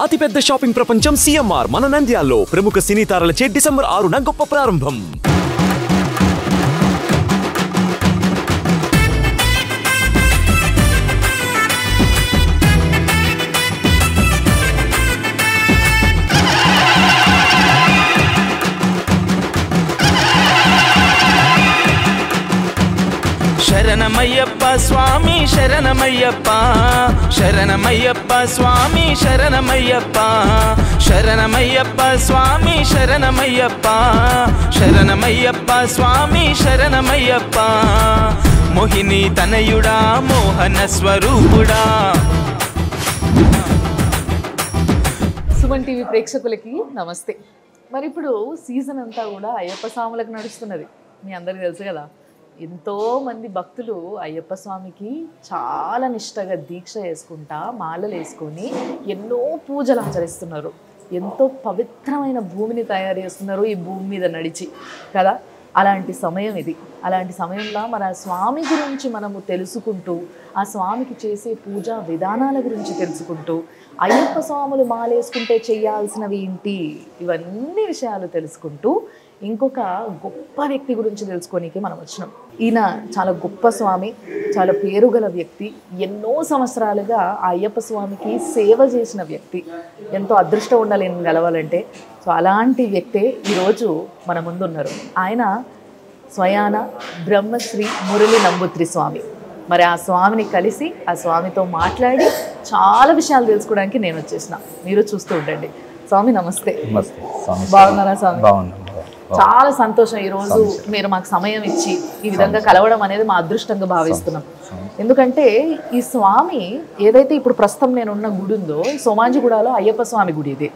అతిపెద్ద షాపింగ్ ప్రపంచం సిఎంఆర్ మన నంద్యాలలో ప్రముఖ సినీ తారలచే డిసెంబర్ 6న గొప్ప ప్రారంభం. శరణమయ్యప్ప స్వామి శరణమయ్యప్ప శరణమయ్యప్ప స్వామి శరణమయ్యప్ప శరణమయ్యప్ప స్వామి శరణమయ్యప్ప శరణమయ్యప్ప స్వామి శరణమయ్యప్ప మోహిని తనయుడా మోహన స్వరూపుడా. సుమన్ టీవీ ప్రేక్షకులకి నమస్తే. మరి ఇప్పుడు సీజన్ అంతా కూడా అయ్యప్ప స్వాములకు నడుస్తున్నది, మీ అందరికీ తెలుసు కదా. ఎంతోమంది భక్తులు అయ్యప్ప స్వామికి చాలా నిష్టగా దీక్ష చేసుకుంటా మాలలు వేసుకొని ఎన్నో పూజలు ఆచరిస్తున్నారు. ఎంతో పవిత్రమైన భూమిని తయారు చేస్తున్నారు ఈ భూమి మీద నడిచి కదా. అలాంటి సమయం ఇది. అలాంటి సమయంలో మన స్వామి గురించి మనము తెలుసుకుంటూ, ఆ స్వామికి చేసే పూజా విధానాల గురించి తెలుసుకుంటూ, అయ్యప్ప స్వాములు మాలేసుకుంటే చేయాల్సినవి ఏంటి, ఇవన్నీ విషయాలు తెలుసుకుంటూ ఇంకొక గొప్ప వ్యక్తి గురించి తెలుసుకోనికి మనం వచ్చినాం. ఈయన చాలా గొప్ప స్వామి, చాలా పేరుగల వ్యక్తి, ఎన్నో సంవత్సరాలుగా ఆ అయ్యప్ప స్వామికి సేవ చేసిన వ్యక్తి. ఎంతో అదృష్టం ఉండాలి నేను కలవాలంటే. సో అలాంటి వ్యక్తే ఈరోజు మన ముందున్నారు. ఆయన స్వయాన బ్రహ్మశ్రీ మురళి నంబూత్రి స్వామి. మరి ఆ స్వామిని కలిసి ఆ స్వామితో మాట్లాడి చాలా విషయాలు తెలుసుకోవడానికి నేను వచ్చేసిన. మీరు చూస్తూ ఉండండి. స్వామి నమస్తే. బాగున్నారా స్వామి? చాలా సంతోషం ఈరోజు మీరు మాకు సమయం ఇచ్చి ఈ విధంగా కలవడం అనేది మా అదృష్టంగా భావిస్తున్నాం. ఎందుకంటే ఈ స్వామి ఏదైతే ఇప్పుడు ప్రస్తుతం నేనున్న గుడి ఉందో, సోమాజిగూడలో అయ్యప్ప స్వామి గుడి ఇది.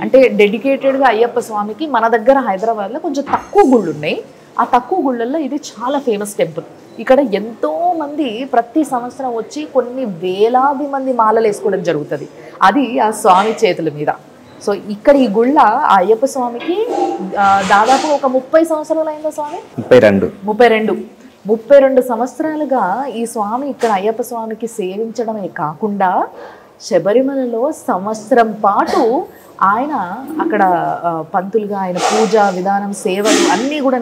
అంటే డెడికేటెడ్గా అయ్యప్ప స్వామికి మన దగ్గర హైదరాబాద్లో కొంచెం తక్కువ గుళ్ళు ఉన్నాయి. ఆ తక్కువ గుళ్ళల్లో ఇది చాలా ఫేమస్ టెంపుల్. ఇక్కడ ఎంతో మంది ప్రతి సంవత్సరం వచ్చి కొన్ని వేలాది మంది మాలలు వేసుకోవడం జరుగుతుంది. అది ఆ స్వామి చేతుల మీద. సో ఇక్కడ ఈ గుళ్ళ ఆ అయ్యప్ప స్వామికి దాదాపు ఒక 30 సంవత్సరాలు అయిందా స్వామి? 32 సంవత్సరాలుగా ఈ స్వామి ఇక్కడ అయ్యప్ప స్వామికి సేవించడమే కాకుండా శబరిమలలో సంవత్సరం పాటు ఆయన అక్కడ పంతులుగా ఆయన పూజా విధానం, సేవలు అన్నీ కూడా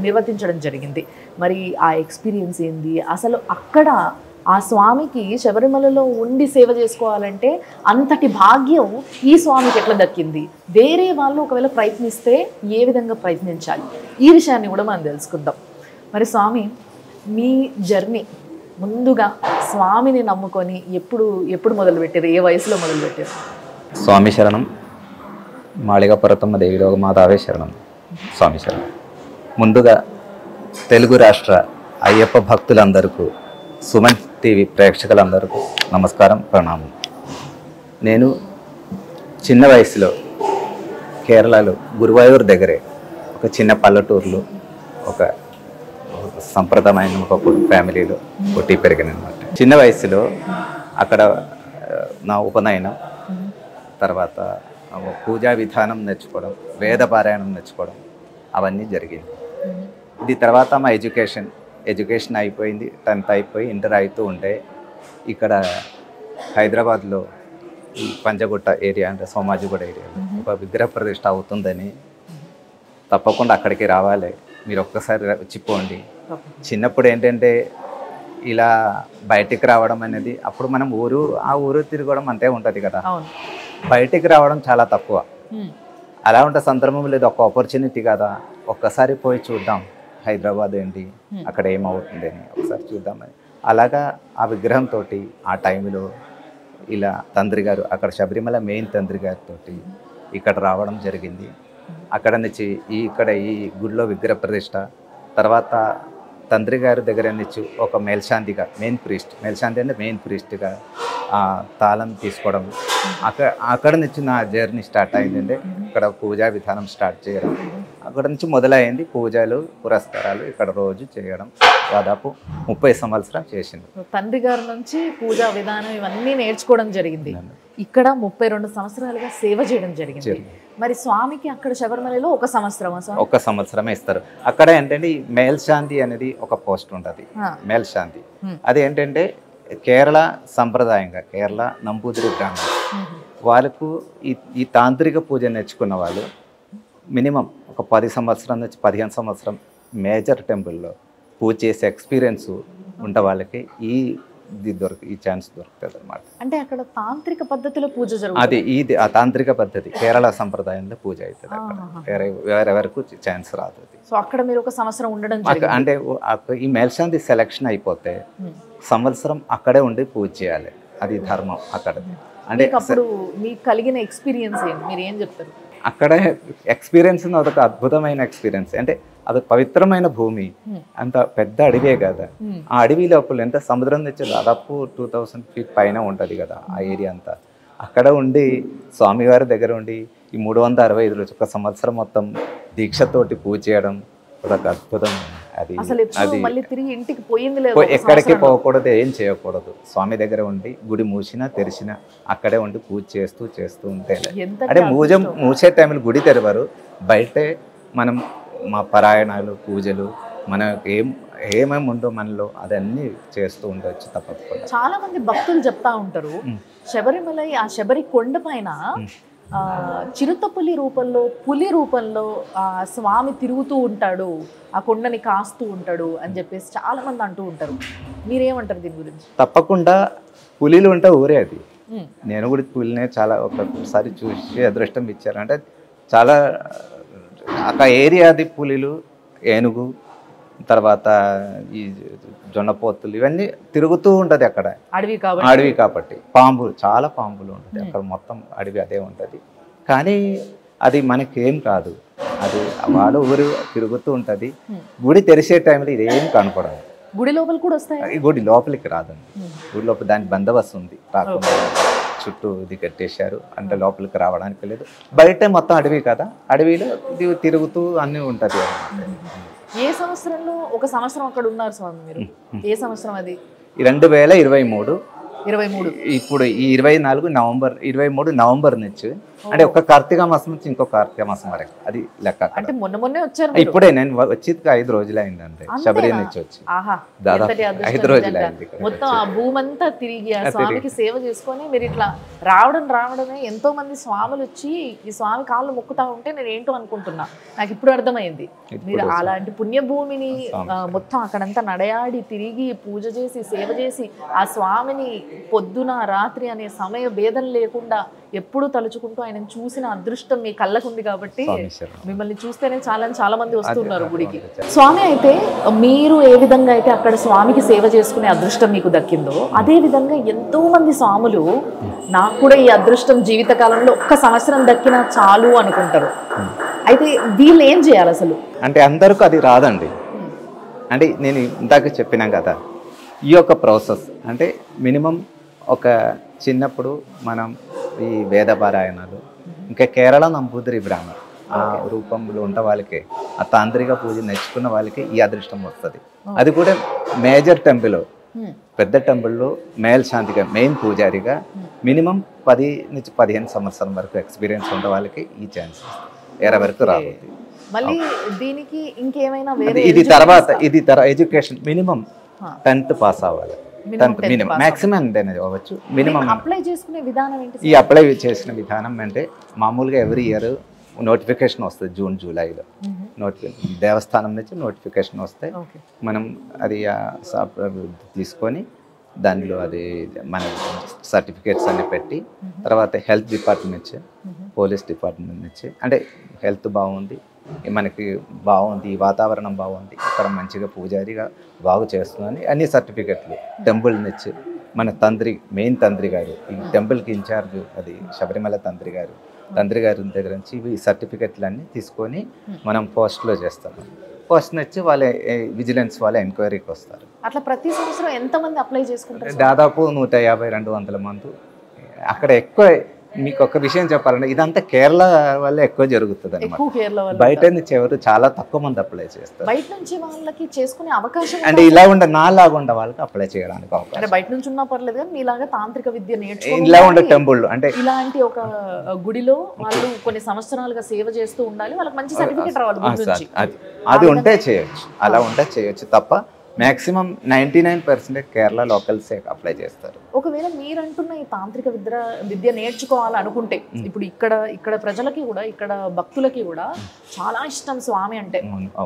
నిర్వర్తించడం జరిగింది. మరి ఆ ఎక్స్పీరియన్స్ ఏంది, అసలు అక్కడ ఆ స్వామికి శబరిమలలో ఉండి సేవ చేసుకోవాలంటే అంతటి భాగ్యం ఈ స్వామికి ఎట్లా దక్కింది, వేరే వాళ్ళు ఒకవేళ ప్రయత్నిస్తే ఏ విధంగా ప్రయత్నించాలి, ఈ విషయాన్ని కూడా మనం తెలుసుకుందాం. మరి స్వామి, మీ జర్నీ ముందుగా స్వామిని నమ్ముకొని ఎప్పుడు మొదలుపెట్టారు, ఏ వయసులో మొదలుపెట్టారు? స్వామి శరణం. మాళిగపురతమ్మ దేవిలోక మాతావే శరణం. స్వామి శరణం. ముందుగా తెలుగు రాష్ట్ర అయ్యప్ప భక్తులందరికీ, సుమన్ టీవీ ప్రేక్షకులందరికీ నమస్కారం, ప్రణామం. నేను చిన్న వయసులో కేరళలో గురువాయూర్ దగ్గరే ఒక చిన్న పల్లెటూరులో ఒక సంప్రదాయమైన ఒక ఫ్యామిలీలో పుట్టి పెరిగానమాట. చిన్న వయసులో అక్కడ నా ఉపనయనం, తర్వాత పూజా విధానం నేర్చుకోవడం, వేద పారాయణం నేర్చుకోవడం అవన్నీ జరిగింది. ఇది తర్వాత మా ఎడ్యుకేషన్ అయిపోయింది. 10th అయిపోయి ఇంటర్ అవుతూ ఉంటే ఇక్కడ హైదరాబాద్లో ఈ పంజగుట్ట ఏరియా అంటే సోమాజిగూడ ఏరియాలో ఒక విగ్రహ ప్రతిష్ఠ అవుతుందని, తప్పకుండా అక్కడికి రావాలి, మీరు ఒక్కసారి వచ్చిపోండి. చిన్నప్పుడు ఏంటంటే ఇలా బయటికి రావడం అనేది, అప్పుడు మనం ఆ ఊరు తిరగడం అంతే ఉంటుంది కదా, బయటికి రావడం చాలా తక్కువ. అలా ఉంటే సందర్భం లేదు, ఒక ఆపర్చునిటీ కదా, ఒక్కసారి పోయి చూద్దాం హైదరాబాద్ ఏంటి, అక్కడ ఏమవుతుంది అని ఒకసారి చూద్దామని. అలాగా ఆ విగ్రహంతో ఆ టైంలో ఇలా తండ్రి గారు, అక్కడ శబరిమల మెయిన్ తండ్రి గారితో ఇక్కడ రావడం జరిగింది. అక్కడ నుంచి ఇక్కడ ఈ గుడిలో విగ్రహ ప్రతిష్ట, తర్వాత తండ్రి గారి దగ్గర నుంచి ఒక మేల్శాంతిగా మెయిన్ ప్రీస్ట్గా తాళం తీసుకోవడం, అక్కడ నుంచి నా జర్నీ స్టార్ట్ అయిందండి. ఇక్కడ పూజా విధానం స్టార్ట్ చేయడం, అక్కడ నుంచి మొదలైంది పూజలు పురస్కారాలు ఇక్కడ రోజు చేయడం. దాదాపు 30 సంవత్సరాలు చేసింది. తండ్రి గారి నుంచి పూజా విధానం ఇవన్నీ నేర్చుకోవడం జరిగింది. ఇక్కడ 32 సంవత్సరాలుగా సేవ చేయడం జరిగింది. మరి స్వామికి అక్కడ శబరిమలలో ఒక సంవత్సరమే ఇస్తారు. అక్కడ ఏంటంటే మేల్శాంతి అనేది ఒక పోస్ట్ ఉంటుంది. మేల్శాంతి అది ఏంటంటే కేరళ సంప్రదాయంగా, కేరళ నంబూదిరి బ్రాహ్మణులు వాళ్ళకు ఈ తాంత్రిక పూజ నేర్చుకున్న వాళ్ళు మినిమం ఒక 10 సంవత్సరం నుంచి 15 సంవత్సరం మేజర్ టెంపుల్లో పూజ చేసే ఎక్స్పీరియన్స్ ఉండే వాళ్ళకి ఈ ఛాన్స్ దొరుకుతుంది అనమాట. అంటే అక్కడ తాంత్రిక పద్ధతిలో పూజ జరుగుతుంది. అది ఇది ఆ తాంత్రిక పద్ధతి కేరళ సంప్రదాయంలో పూజ అవుతుంది. అక్కడ వేరెవరకు ఛాన్స్ రాదు. సో అక్కడ మీరు ఒక సంవత్సరం ఉండడం అంటే ఈ మేల్శాంతి సెలక్షన్ అయిపోతే సంవత్సరం అక్కడే ఉండి పూజ చేయాలి. అది ధర్మం అక్కడ. అంటే అప్పుడు మీకు కలిగిన ఎక్స్పీరియన్స్ ఏంటి, మీరు ఏం చెప్తారు? అక్కడ ఎక్స్పీరియన్స్ అదొక అద్భుతమైన ఎక్స్పీరియన్స్. అంటే అది పవిత్రమైన భూమి, అంత పెద్ద అడవే కదా. ఆ అడవి లోపల ఎంత సముద్రం నుంచి దాదాపు 2000 feet పైన ఉంటుంది కదా ఆ ఏరియా అంతా. అక్కడ ఉండి స్వామివారి దగ్గర ఉండి ఈ 365 రోజులు ఒక సంవత్సరం మొత్తం దీక్షతోటి పూజ చేయడం అదొక అద్భుతం. అది ఎక్కడికి పోకూడదు, ఏం చేయకూడదు. స్వామి దగ్గర ఉండి గుడి మూసినా తెరిచినా అక్కడే ఉండి పూజ చేస్తూ ఉంటే అంటే మూసే టైంలో గుడి తెరవరు, బయటే మనం మా పారాయణాలు పూజలు మనకు ఏమేమి ఉండో మనలో అదన్నీ చేస్తూ ఉండవచ్చు తప్పకుండా. చాలా మంది భక్తులు చెప్తా ఉంటారు శబరిమలై ఆ శబరి కొండ పైన చిరుతపులి రూపంలో పులి రూపంలో స్వామి తిరుగుతూ ఉంటాడు, ఆ కొండని కాస్తూ ఉంటాడు అని చెప్పేసి చాలా మంది అంటూ ఉంటారు. మీరేమంటారు దీని గురించి? తప్పకుండా పులిలు ఉంటే ఊరే అది. నేను కూడా పులినే చాలా ఒకసారి చూసి అదృష్టం ఇచ్చారు. అంటే చాలా ఆ ఏరియాది పులిలు, ఏనుగు, తర్వాత ఈ జొన్నపోతులు ఇవన్నీ తిరుగుతూ ఉంటుంది అక్కడ. అడవి కాబట్టి పాంబులు, చాలా పాంబులు ఉంటుంది అక్కడ. మొత్తం అడవి అదే ఉంటుంది. కానీ అది మనకేం కాదు, అది వాడు ఊరు తిరుగుతూ ఉంటుంది. గుడి తెరిచే టైంలో ఇదేం కనపడదు. గుడి లోపల కూడా వస్తాయి. గుడి లోపలికి రాదండి. గుడి లోపల దాని బందోబస్తు ఉంది, రాకుండా చుట్టూ ఇది కట్టేశారు. అంటే లోపలికి రావడానికి లేదు. బయట మొత్తం అడవి కదా, అడవిలో ఇది తిరుగుతూ అన్నీ ఉంటుంది. ఏ సంవత్సరంలో ఒక సంవత్సరం అక్కడ ఉన్నారు స్వామి మీరు? ఏ సంవత్సరం అది? 2023. ఇప్పుడు ఈ 23 నవంబర్ నుంచి, అంటే ఒక కార్తీక మాసం నుంచి ఇంకో కార్తీక మాసం వరకు అది లెక్క. అంటే మొన్నే వచ్చారు? ఇప్పుడే నేను వచ్చి 5 రోజులు అయిందంటే శబరి నుంచి వచ్చి దాదాపు 5 రోజులు అయింది. మొత్తం ఆ భూమంతా తిరిగి ఆ స్వామికి సేవ చేసుకొని మీరు ఇట్లా రావడమే. ఎంతో మంది స్వాములు వచ్చి ఈ స్వామి కాళ్ళు మొక్కుతా ఉంటే నేను ఏంటో అనుకుంటున్నా, నాకు ఇప్పుడు అర్థమైంది. మీరు అలాంటి పుణ్యభూమిని మొత్తం అక్కడంతా నడయాడి తిరిగి పూజ చేసి సేవ చేసి ఆ స్వామిని పొద్దున రాత్రి అనే సమయ భేదం లేకుండా ఎప్పుడు తలుచుకుంటూ ఆయన చూసిన అదృష్టం మీ కళ్ళకుంది కాబట్టి మిమ్మల్ని చూస్తేనే చాలా మంది వస్తున్నారు గుడికి. స్వామి అయితే మీరు ఏ విధంగా అయితే అక్కడ స్వామికి సేవ చేసుకునే అదృష్టం మీకు దక్కిందో అదే విధంగా ఎంతో మంది స్వాములు నాకు కూడా ఈ అదృష్టం జీవితకాలంలో ఒక్క సంవత్సరం దక్కినా చాలు అనుకుంటారు. అయితే వీళ్ళు ఏం చేయాలి అసలు? అంటే అందరికీ అది రాదండి. అంటే నేను ఇందాక చెప్పినా కదా, ఈ యొక్క ప్రాసెస్ అంటే మినిమం ఒక చిన్నప్పుడు మనం ఈ వేద పారాయణాలు, ఇంకా కేరళ నంబూదిరి బ్రాహ్మణ ఆ రూపంలో ఉన్న వాళ్ళకి, ఆ తాంత్రిక పూజ నేర్చుకున్న వాళ్ళకి ఈ అదృష్టం వస్తుంది. అది కూడా మేజర్ టెంపుల్, పెద్ద టెంపుల్లో మేల్శాంతిగా మెయిన్ పూజారిగా మినిమం 10 నుంచి 15 సంవత్సరం వరకు ఎక్స్పీరియన్స్ ఉన్న వాళ్ళకి ఈ ఛాన్స్ వేరే వరకు రాబోతుంది. మళ్ళీ దీనికి ఇంకేమైనా ఇది తర్వాత ఎడ్యుకేషన్ మినిమం 10th పాస్ అవ్వాలి. 10th మినిమం, మాక్సిమం అవ్వచ్చు. మినిమం అప్లై చేసుకునే విధానం ఏంటి? ఈ అప్లై చేసిన విధానం అంటే మామూలుగా ఎవ్రీ ఇయర్ నోటిఫికేషన్ వస్తుంది జూన్ జూలైలో. దేవస్థానం నుంచి నోటిఫికేషన్ వస్తే మనం అది తీసుకొని దానిలో అది మన సర్టిఫికేట్స్ అన్ని పెట్టి తర్వాత హెల్త్ డిపార్ట్మెంట్ నుంచి, పోలీస్ డిపార్ట్మెంట్ నుంచి, అంటే హెల్త్ బాగుంది, మనకి బాగుంది, ఈ వాతావరణం బాగుంది, ఇక్కడ మంచిగా పూజారిగా బాగు చేస్తుందని అన్ని సర్టిఫికెట్లు టెంపుల్ నుంచి మన మెయిన్ తండ్రి గారు, ఈ టెంపుల్కి ఇన్ఛార్జ్ అది శబరిమల తండ్రి గారి దగ్గర నుంచి ఈ సర్టిఫికెట్లు అన్నీ తీసుకొని మనం పోస్ట్లో చేస్తాము. పోస్ట్ నుంచి వాళ్ళ విజిలెన్స్ వాళ్ళ ఎంక్వైరీకి వస్తారు. అట్లా ప్రతి సంవత్సరం ఎంతమంది అప్లై చేసుకుంటారు? దాదాపు 150-200 మంది. అక్కడ ఎక్కువ మీకు ఒక విషయం చెప్పాలంటే ఇదంతా కేరళ వల్ల ఎక్కువ జరుగుతుంది అన్నమాట. బయట నుంచి ఎవరు చాలా తక్కువ మంది అప్లై చేస్తారు. బయట నుంచి వాళ్ళకి చేసుకునే అవకాశం అంటే ఇలా ఉండే నాలాగా ఉండే వాళ్ళకి అప్లై చేయడానికి అవకాశం. బయట నుంచి ఉన్నా పర్లేదు కానీ మీలాగా తాంత్రిక విద్య నేర్చుకుని ఇలా ఉండే టెంపుల్ అంటే ఇలాంటి ఒక గుడిలో వాళ్ళు కొన్ని సంవత్సరాలుగా సేవ చేస్తూ ఉండాలి, వాళ్ళకి మంచి సర్టిఫికేట్ రావాలి. అది ఉంటే చేయొచ్చు, అలా ఉంటే చేయొచ్చు తప్ప మాక్సిమం 99% కేరళ లోకల్సే అప్లై చేస్తారు. ఒకవేళ మీరంటున్న ఈ తాంత్రిక విద్య నేర్చుకోవాలనుకుంటే ఇప్పుడు ఇక్కడ ప్రజలకి కూడా ఇక్కడ భక్తులకి కూడా చాలా ఇష్టం స్వామి అంటే.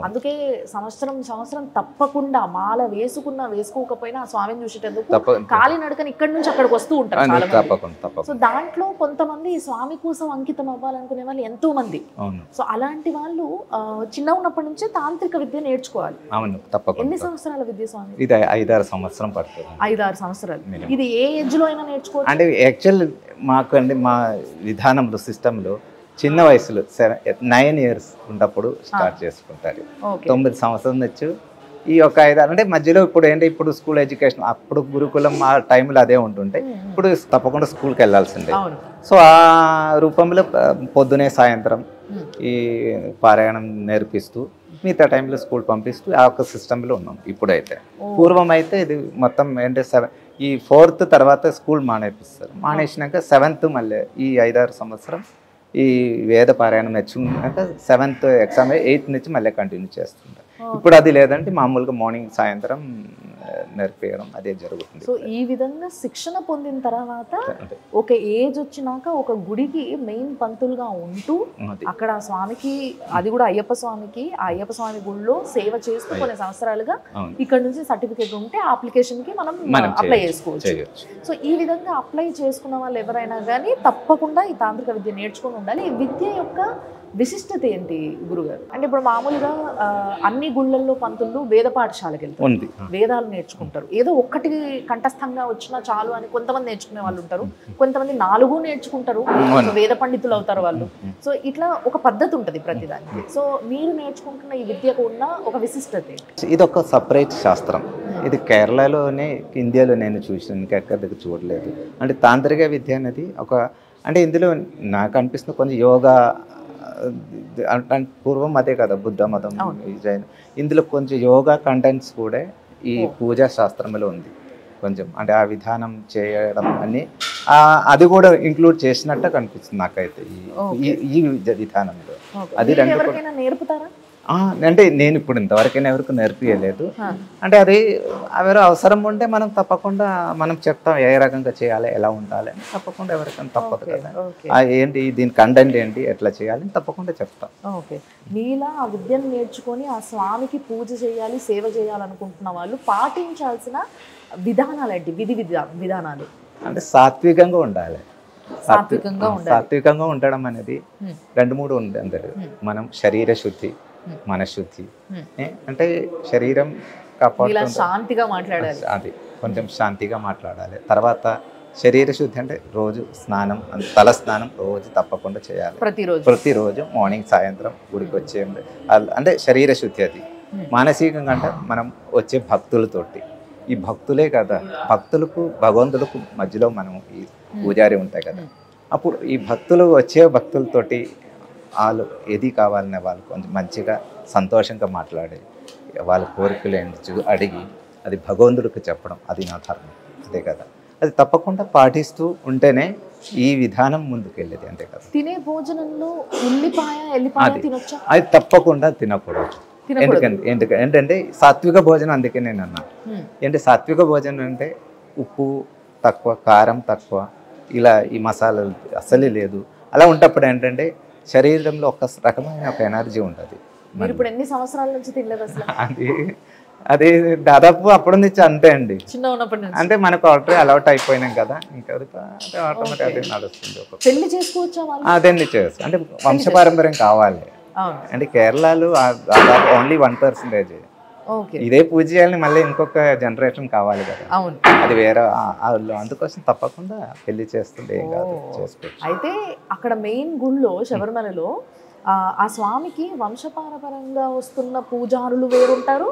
అందుకే సంవత్సరం తప్పకుండా మాల వేసుకోకపోయినా ఆ స్వామిని చూసేటందుకు కాలి నడకని ఇక్కడి నుంచి అక్కడికి వస్తూ ఉంటారు చాలా మంది. సో దాంట్లో కొంతమంది ఈ స్వామి కోసం అంకితం అవ్వాలనుకునే వాళ్ళు ఎంతో మంది. సో అలాంటి వాళ్ళు చిన్న ఉన్నప్పటి నుంచే తాంత్రిక విద్య నేర్చుకోవాలి. ఎన్ని సంవత్సరాల విద్య స్వామి? ఇది 5-6 సంవత్సరం పడుతుంది. 5-6 సంవత్సరాలు. ఇది ఏ ఏజ్ లో అయినా నేర్చుకోవచ్చు అంటే యాక్చువల్ మాకు అండి మా విధానంలో సిస్టంలో చిన్న వయసులో 9 years ఉన్నప్పుడు స్టార్ట్ చేసుకుంటారు. 9 సంవత్సరం నుంచి ఈ ఒక 5-6 అంటే మధ్యలో ఇప్పుడు స్కూల్ ఎడ్యుకేషన్ అప్పుడు గురుకులం ఆ టైంలో అదే ఉంటుంటే ఇప్పుడు తప్పకుండా స్కూల్కి వెళ్ళాల్సిందే. సో ఆ రూపంలో పొద్దునే సాయంత్రం ఈ పారాయణం నేర్పిస్తూ మిగతా టైంలో స్కూల్ పంపిస్తూ ఆ ఒక సిస్టంలో ఉన్నాం. ఇప్పుడైతే పూర్వం అయితే ఇది మొత్తం ఏంటంటే ఈ 4th తర్వాత స్కూల్ మానేపిస్తారు. మానేసినాక 7th మళ్ళీ ఈ 5-6 సంవత్సరం ఈ వేద పారాయణం నేర్చుకున్నాక 7th ఎగ్జామ్ 8th నుంచి మళ్ళీ కంటిన్యూ చేస్తుంటారు. ఇప్పుడు అది లేదంటే మామూలుగా మార్నింగ్ సాయంత్రం నేర్పించడం అదే జరుగుతుంది. సో ఈ విధంగా శిక్షణ పొందిన తర్వాత ఒక ఏజ్ వచ్చినాక ఒక గుడికి మెయిన్ పంతులుగా ఉంటూ అక్కడ స్వామికి, అది కూడా అయ్యప్ప స్వామికి, ఆ అయ్యప్ప స్వామి గుడిలో సేవ చేస్తూ కొన్ని సంవత్సరాలుగా ఇక్కడ నుంచి సర్టిఫికేట్ ఉంటే ఆ అప్లికేషన్ కి మనం అప్లై చేసుకోవచ్చు. సో ఈ విధంగా అప్లై చేసుకున్న వాళ్ళు ఎవరైనా కానీ తప్పకుండా ఈ తాంత్రిక విద్య నేర్చుకుని ఉండాలి. ఈ విద్య యొక్క విశిష్టత ఏంటి గురుగారు? అంటే ఇప్పుడు మామూలుగా అన్ని గుళ్ళల్లో పంతులు వేద పాఠశాలకి వెళ్తారు, వేదాలు నేర్చుకుంటారు. ఏదో ఒక్కటి కంఠస్థంగా వచ్చినా చాలు అని కొంతమంది నేర్చుకునే వాళ్ళు ఉంటారు, కొంతమంది 4 నేర్చుకుంటారు, వేద పండితులు అవుతారు వాళ్ళు. సో ఇట్లా ఒక పద్ధతి ఉంటుంది ప్రతిదానికి. సో మీరు నేర్చుకుంటున్న ఈ విద్యకు ఉన్న ఒక విశిష్టత ఏంటి? ఇది ఒక సపరేట్ శాస్త్రం. ఇది కేరళలోనే, ఇండియాలో నేను చూసాను, ఇంకెక్కడ దగ్గర చూడలేదు. అంటే తాంత్రిక విద్య అనేది అంటే ఇందులో నాకు అనిపిస్తుంది కొంచెం యోగా పూర్వం అదే కదా బుద్ధ మతం, జైన్, ఇందులో కొంచెం యోగా కంటెంట్స్ కూడా ఈ పూజా శాస్త్రంలో ఉంది కొంచెం. అంటే ఆ విధానం చేయడం అని అది కూడా ఇంక్లూడ్ చేసినట్టు కనిపిస్తుంది నాకైతే ఈ విధానంలో. అది నేర్పుతారా? అంటే నేను ఇప్పుడు ఇంతవరకైనా ఎవరికి నేర్పియలేదు. అంటే అది ఎవరు అవసరం ఉంటే మనం తప్పకుండా మనం చెప్తాం ఏ రకంగా చేయాలి, ఎలా ఉండాలి అని. తప్పకుండా ఎవరికైనా తప్పదు కదా, ఏంటి దీని కంటెంట్ ఏంటి, ఎట్లా చేయాలి తప్పకుండా చెప్తాం. ఓకే, మీలా ఆ విద్యను నేర్చుకొని ఆ స్వామికి పూజ చేయాలి, సేవ చేయాలనుకుంటున్న వాళ్ళు పాటించాల్సిన విధానాలు ఏంటి? విధానాలు అంటే సాత్వికంగా ఉండాలి. సాత్వికంగా ఉండడం అనేది 2-3 ఉంది అందరు. మనం శరీర శుద్ధి, మనశుద్ధి. అంటే శరీరం శాంతిగా మాట్లాడాలి, అది కొంచెం శాంతిగా మాట్లాడాలి. తర్వాత శరీర శుద్ధి అంటే రోజు స్నానం, తల స్నానం రోజు తప్పకుండా చేయాలి, ప్రతిరోజు మార్నింగ్ సాయంత్రం గుడికి వచ్చే. అంటే శరీర శుద్ధి అది. మానసికంగా అంటే మనం వచ్చే భక్తులతోటి, ఈ భక్తులే కదా, భక్తులకు భగవంతులకు మధ్యలో మనం ఈ పూజారి ఉంటాయి కదా, అప్పుడు ఈ భక్తులతోటి వాళ్ళు ఏది కావాలనే వాళ్ళు కొంచెం మంచిగా సంతోషంగా మాట్లాడి వాళ్ళ కోరికలు ఏంటి అడిగి అది భగవంతుడికి చెప్పడం, అది నా ధర్మం. అదే కదా, అది తప్పకుండా పాటిస్తూ ఉంటేనే ఈ విధానం ముందుకెళ్ళేది. అంతే కదా. తినే భోజనంలో ఉల్లిపాయ తినొచ్చా? అది తప్పకుండా తినకూడదు. ఏంటంటే సాత్విక భోజనం. అందుకే నేను అన్నా ఏంటి సాత్విక భోజనం అంటే ఉప్పు తక్కువ, కారం తక్కువ, ఇలా ఈ మసాలాలు అసలే లేదు. అలా ఉన్నప్పుడు ఏంటంటే శరీరంలో ఒక రకమైన ఒక ఎనర్జీ ఉంటుంది. మీరు ఇప్పుడు ఎన్ని సంవత్సరాల నుంచి తినలేదు అసలు? అది దాదాపు అప్పటి నుంచి అంతే అండి, చిన్న ఉన్నప్పటి నుంచి. అంటే మనకు ఆల్రెడీ అలవాటు అయిపోయినాం కదా, ఇంకా ఆటోమేటిక్ అదే నడుస్తుంది. పెళ్లి చేసుకోవచ్చా? అదేండి చేసుకో, అంటే వంశపారంపర్యం కావాలి. అంటే కేరళలో ఓన్లీ 1%. ఇదే పూజ చేయాలని మళ్ళీ ఇంకొక జనరేషన్ కావాలి కదా, అది వేరే. అందుకోసం తప్పకుండా పెళ్లి చేస్తుంటే ఏం కాదు, చేసుకోవచ్చు. అయితే అక్కడ మెయిన్ గుళ్ళో శబరిమలలో ఆ స్వామికి వంశపారపరంగా వస్తున్న పూజారులు వేరుంటారు,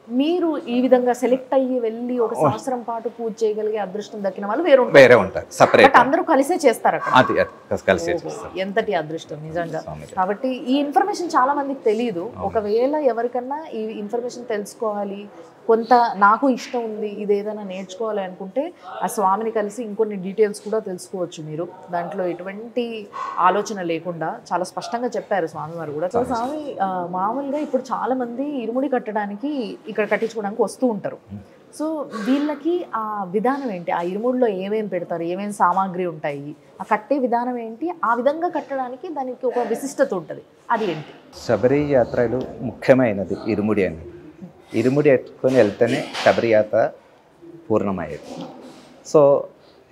మీరు ఈ విధంగా సెలెక్ట్ అయ్యి వెళ్ళి ఒక సంవత్సరం పాటు పూజ చేయగలిగే అదృష్టం దక్కిన వాళ్ళు వేరే ఉంటారు. బట్ అందరూ కలిసే చేస్తారు అక్కడ. ఎంతటి అదృష్టం నిజంగా. కాబట్టి ఈ ఇన్ఫర్మేషన్ చాలా మందికి తెలియదు. ఒకవేళ ఎవరికన్నా ఈ ఇన్ఫర్మేషన్ తెలుసుకోవాలి, కొంత నాకు ఇష్టం ఉంది, ఇది ఏదైనా నేర్చుకోవాలి అనుకుంటే ఆ స్వామిని కలిసి ఇంకొన్ని డీటెయిల్స్ కూడా తెలుసుకోవచ్చు మీరు. దాంట్లో ఎటువంటి ఆలోచన లేకుండా చాలా స్పష్టంగా చెప్పారు స్వామి వారు కూడా. సో స్వామి మామూలుగా ఇప్పుడు చాలా మంది ఇరుముడి కట్టడానికి ఇక్కడ కట్టించుకోవడానికి వస్తూ ఉంటారు. సో వీళ్ళకి ఆ విధానం ఏంటి? ఆ ఇరుముడిలో ఏమేమి పెడతారు, ఏమేమి సామాగ్రి ఉంటాయి, ఆ కట్టే విధానం ఏంటి, ఆ విధంగా కట్టడానికి దానికి ఒక విశిష్టత ఉంటుంది, అది ఏంటి? శబరి యాత్రలు ముఖ్యమైనది ఇరుముడి అనేది. ఇరుముడి ఎత్తుకొని వెళ్తేనే శబరి యాత్ర పూర్ణమయ్యేది. సో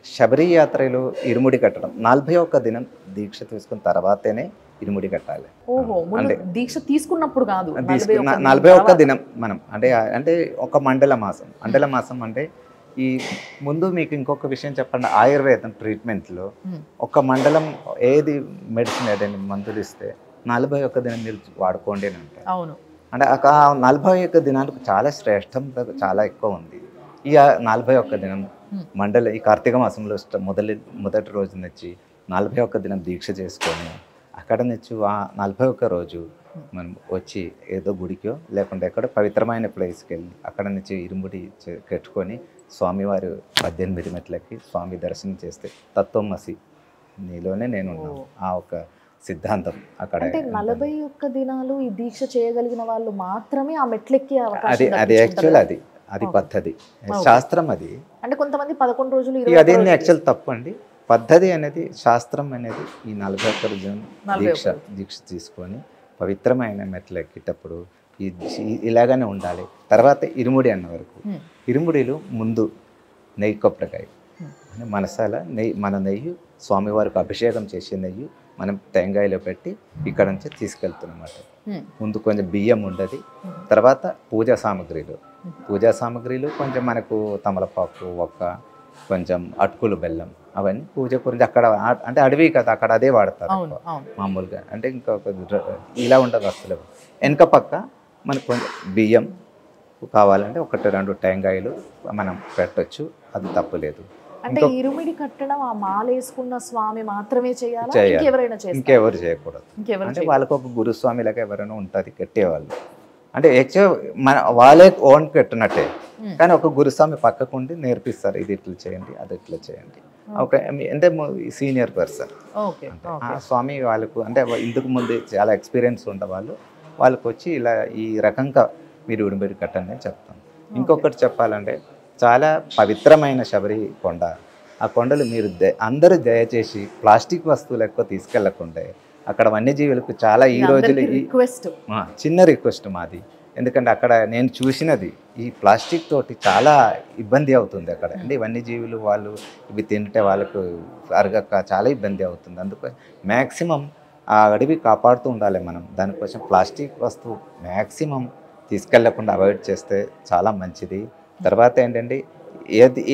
శబరి యాత్రలు ఇరుముడి కట్టడం 41 దినం దీక్ష తీసుకున్న తర్వాతనే ఇరుముడి కట్టాలి. ఓహో, ముందు దీక్ష తీసుకున్నప్పుడు కాదు, 41 దినం మనం అంటే ఒక మండల మాసం అంటే ఈ ముందు మీకు ఇంకొక విషయం చెప్పండి. ఆయుర్వేదం ట్రీట్మెంట్లో ఒక మండలం ఏది మెడిసిన్ ఏదైనా మందులు ఇస్తే 41 దినం మీరు వాడుకోండి అని అంటారు. అవును. అంటే 41 దినాలకు చాలా శ్రేష్టం చాలా ఎక్కువ ఉంది. ఈ 41 దినం మండలి ఈ కార్తీక మాసంలో మొదటి రోజు నుంచి 41 దినం దీక్ష చేసుకొని అక్కడ నుంచి ఆ 41 రోజు మనం వచ్చి ఏదో గుడికో లేకుంటే ఎక్కడో పవిత్రమైన ప్లేస్కి వెళ్ళి అక్కడ నుంచి ఇరుముడి కట్టుకొని స్వామివారు 18 మెట్లకి స్వామి దర్శనం చేస్తే తత్వమసి నీలోనే నేను ఉన్నాను ఆ ఒక సిద్ధాంతం అక్కడ. అంటే 41 దినాలు ఈ దీక్ష చేయగలిగిన వాళ్ళు మాత్రమే ఆ మెట్లెక్కే అవకాశం. అది యాక్చువల్ అది పద్ధతి శాస్త్రం. అది అంటే కొంతమంది 11 రోజులు అదేంటి యాక్చువల్ తప్పు అండి. పద్ధతి అనేది శాస్త్రం అనేది ఈ 41 దీక్ష తీసుకొని పవిత్రమైన మెట్లు ఎక్కేటప్పుడు ఇలాగనే ఉండాలి. తర్వాత ఇరుముడి అన్న వరకు ఇరుముడిలో ముందు నెయ్యి కొబ్బరికాయ మనసాల నెయ్యి మన నెయ్యి స్వామివారికి అభిషేకం చేసే నెయ్యి మనం టెంకాయలో పెట్టి ఇక్కడ నుంచి తీసుకెళ్తున్నమాట. ముందు కొంచెం బియ్యం ఉండదు. తర్వాత పూజా సామాగ్రిలు కొంచెం మనకు తమలపాకు ఒక్క కొంచెం అటుకులు బెల్లం అవన్నీ పూజ గురించి అక్కడ అంటే అడవి కదా అక్కడ అదే వాడతారు మామూలుగా. అంటే ఇంకా ఇలా ఉండదు వస్తువులు. వెనక పక్క మనకు కొంచెం బియ్యం కావాలంటే 1-2 టెంకాయలు మనం పెట్టొచ్చు, అది తప్పులేదు. అంటే ఇరుమిడి కట్టడం ఆ మాల వేసుకున్న స్వామి మాత్రమే చేయాలి, ఇంకెవరు చేయకూడదు. అంటే వాళ్ళకు ఒక గురుస్వామి లాగా ఎవరైనా ఉంటుంది కట్టేవాళ్ళు. అంటే యాక్చువల్ వాళ్ళే ఓన్ కట్టినట్టే, కానీ ఒక గురుస్వామి పక్కకుండి నేర్పిస్తారు, ఇది ఇట్లా చేయండి అది ఇట్లా చేయండి. ఒక అంటే సీనియర్ పర్సన్ ఆ స్వామి వాళ్ళకు అంటే ఇందుకు ముందు చాలా ఎక్స్పీరియన్స్ ఉండే వాళ్ళకు వచ్చి ఇలా ఈ రకంగా మీరు ఉడిబడి కట్టండి అని చెప్తాం. ఇంకొకటి చెప్పాలంటే చాలా పవిత్రమైన శబరి కొండ. ఆ కొండలు మీరు అందరూ దయచేసి ప్లాస్టిక్ వస్తువులు ఎక్కువ తీసుకెళ్లకుంటే అక్కడ వన్యజీవులకు చాలా ఈ రోజులు చిన్న రిక్వెస్ట్ మాది. ఎందుకంటే అక్కడ నేను చూసినది ఈ ప్లాస్టిక్ తోటి చాలా ఇబ్బంది అవుతుంది అక్కడ. అంటే వన్యజీవులు వాళ్ళు ఇవి తింటే వాళ్ళకు అరగక చాలా ఇబ్బంది అవుతుంది. అందుకని మ్యాక్సిమం ఆ అడవి కాపాడుతూ ఉండాలి మనం. దానికోసం ప్లాస్టిక్ వస్తువు మ్యాక్సిమం తీసుకెళ్లకుండా అవాయిడ్ చేస్తే చాలా మంచిది. తర్వాత ఏంటంటే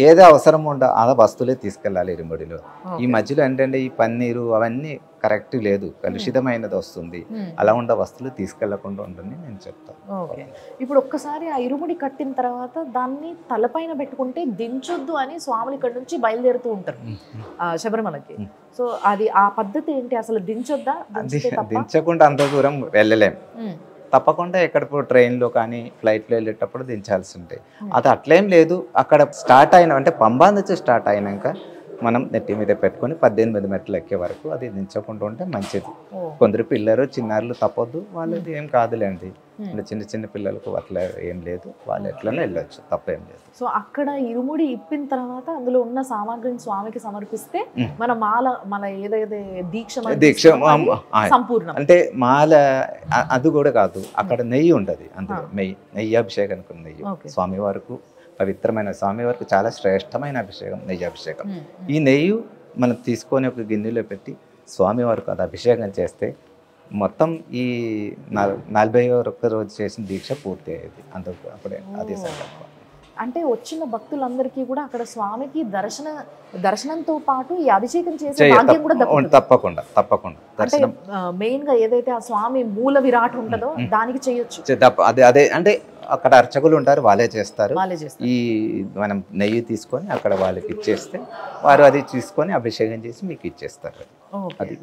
ఏది అవసరం ఉండో ఆ వస్తువులే తీసుకెళ్ళాలి ఇరుముడిలో. ఈ మధ్యలో ఏంటంటే ఈ పన్నీరు అవన్నీ కరెక్ట్ లేదు, కలుషితమైనది వస్తుంది. అలా ఉండే వస్తువులు తీసుకెళ్లకుండా ఉండని నేను చెప్తాను. ఓకే, ఇప్పుడు ఒక్కసారి ఆ ఇరుముడి కట్టిన తర్వాత దాన్ని తలపైన పెట్టుకుంటే దించొద్దు అని స్వాములు ఇక్కడ నుంచి బయలుదేరుతూ ఉంటారు శబరిమలకి. సో అది ఆ పద్ధతి ఏంటి అసలు? దించొద్దా? దించకుండా అంత దూరం వెళ్ళలేం. తప్పకుండా ఎక్కడ ట్రైన్లో కానీ ఫ్లైట్లో వెళ్ళేటప్పుడు దించాల్సి ఉంటాయి. అది అట్లేం లేదు. అక్కడ స్టార్ట్ అయిన అంటే పంబా నుంచి స్టార్ట్ అయినాక మనం నెట్టి మీద పెట్టుకొని 18 మెట్లు ఎక్కే వరకు అది దించకుండా ఉంటే మంచిది. కొందరు పిల్లలు చిన్నారులు తప్పొద్దు, వాళ్ళది ఏం కాదులేండి. చిన్న పిల్లలకు అట్లా ఏం లేదు, వాళ్ళు ఎట్లనే వెళ్ళొచ్చు, తప్పేం లేదు. సో అక్కడ ఇరుముడి ఇప్పిన తర్వాత అందులో ఉన్న సామాగ్రిని స్వామికి సమర్పిస్తే మన మన ఏదైతే దీక్ష సంపూర్ణం. అంటే మాల అది కూడా కాదు, అక్కడ నెయ్యి ఉండదు. అందులో నెయ్యి అభిషేకానికి నెయ్యి స్వామి వరకు పవిత్రమైన స్వామి వరకు చాలా శ్రేష్టమైన అభిషేకం నెయ్యి అభిషేకం. ఈ నెయ్యి మనం తీసుకొని ఒక గిన్నెలో పెట్టి స్వామి వరకు అది అభిషేకం చేస్తే మొత్తం ఈ 41 రోజు చేసిన దీక్ష పూర్తి అయ్యేది. అందుకు అప్పుడే అదే సందర్భం. అంటే వచ్చిన భక్తులందరికీ కూడా అక్కడ స్వామికి దర్శనంతో పాటు ఈ అభిషేకం చేసే భాగ్యం కూడా తప్పకుండా దర్శనం మెయిన్ గా ఏదైతే ఆ స్వామి మూల విరాట్ ఉంటుందో దానికి చేయొచ్చు. అదే అంటే అక్కడ అర్చకులు ఉంటారు, వాళ్ళే చేస్తారు. ఈ మనం నెయ్యి తీసుకొని అక్కడ వాళ్ళకి ఇచ్చేస్తే వారు అది తీసుకొని అభిషేకం చేసి మీకు ఇచ్చేస్తారు.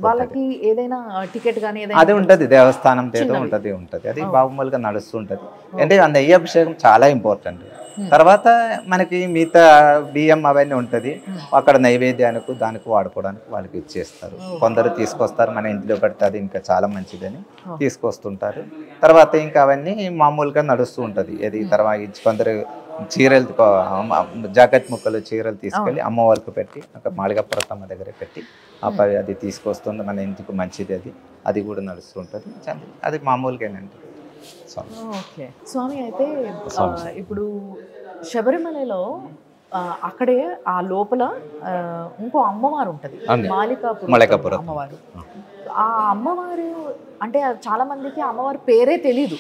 వాళ్ళకి ఏదైనా టికెట్ కానీ అది ఉంటుంది, దేవస్థానం ఉంటది అది బాగుమూలుగా నడుస్తూ ఉంటది. అంటే ఆ నెయ్యి అభిషేకం చాలా ఇంపార్టెంట్. తర్వాత మనకి మిగతా బియ్యం అవన్నీ ఉంటుంది, అక్కడ నైవేద్యానికి దానికి వాడుకోవడానికి వాళ్ళకి ఇచ్చేస్తారు. కొందరు తీసుకొస్తారు, మన ఇంట్లో పెడితే అది ఇంకా చాలా మంచిదని తీసుకొస్తుంటారు. తర్వాత ఇంకా అవన్నీ మామూలుగా నడుస్తూ ఉంటుంది. అది తర్వాత కొందరు చీరలు జాకెట్ ముక్కలు చీరలు తీసుకెళ్ళి అమ్మవారికి పెట్టి అక్కడ మాళికాపురతమ్మ దగ్గర పెట్టి అది తీసుకొస్తుంది, మన ఇంటికి మంచిది అది, అది కూడా నడుస్తుంటుంది. అది మామూలుగానండి. ఓకే స్వామి, అయితే ఇప్పుడు శబరిమలలో అక్కడే ఆ లోపల ఇంకో అమ్మవారు ఉంటుంది, మాళికాపురం అమ్మవారు. ఆ అమ్మవారు అంటే చాలా మందికి అమ్మవారి పేరే తెలీదు.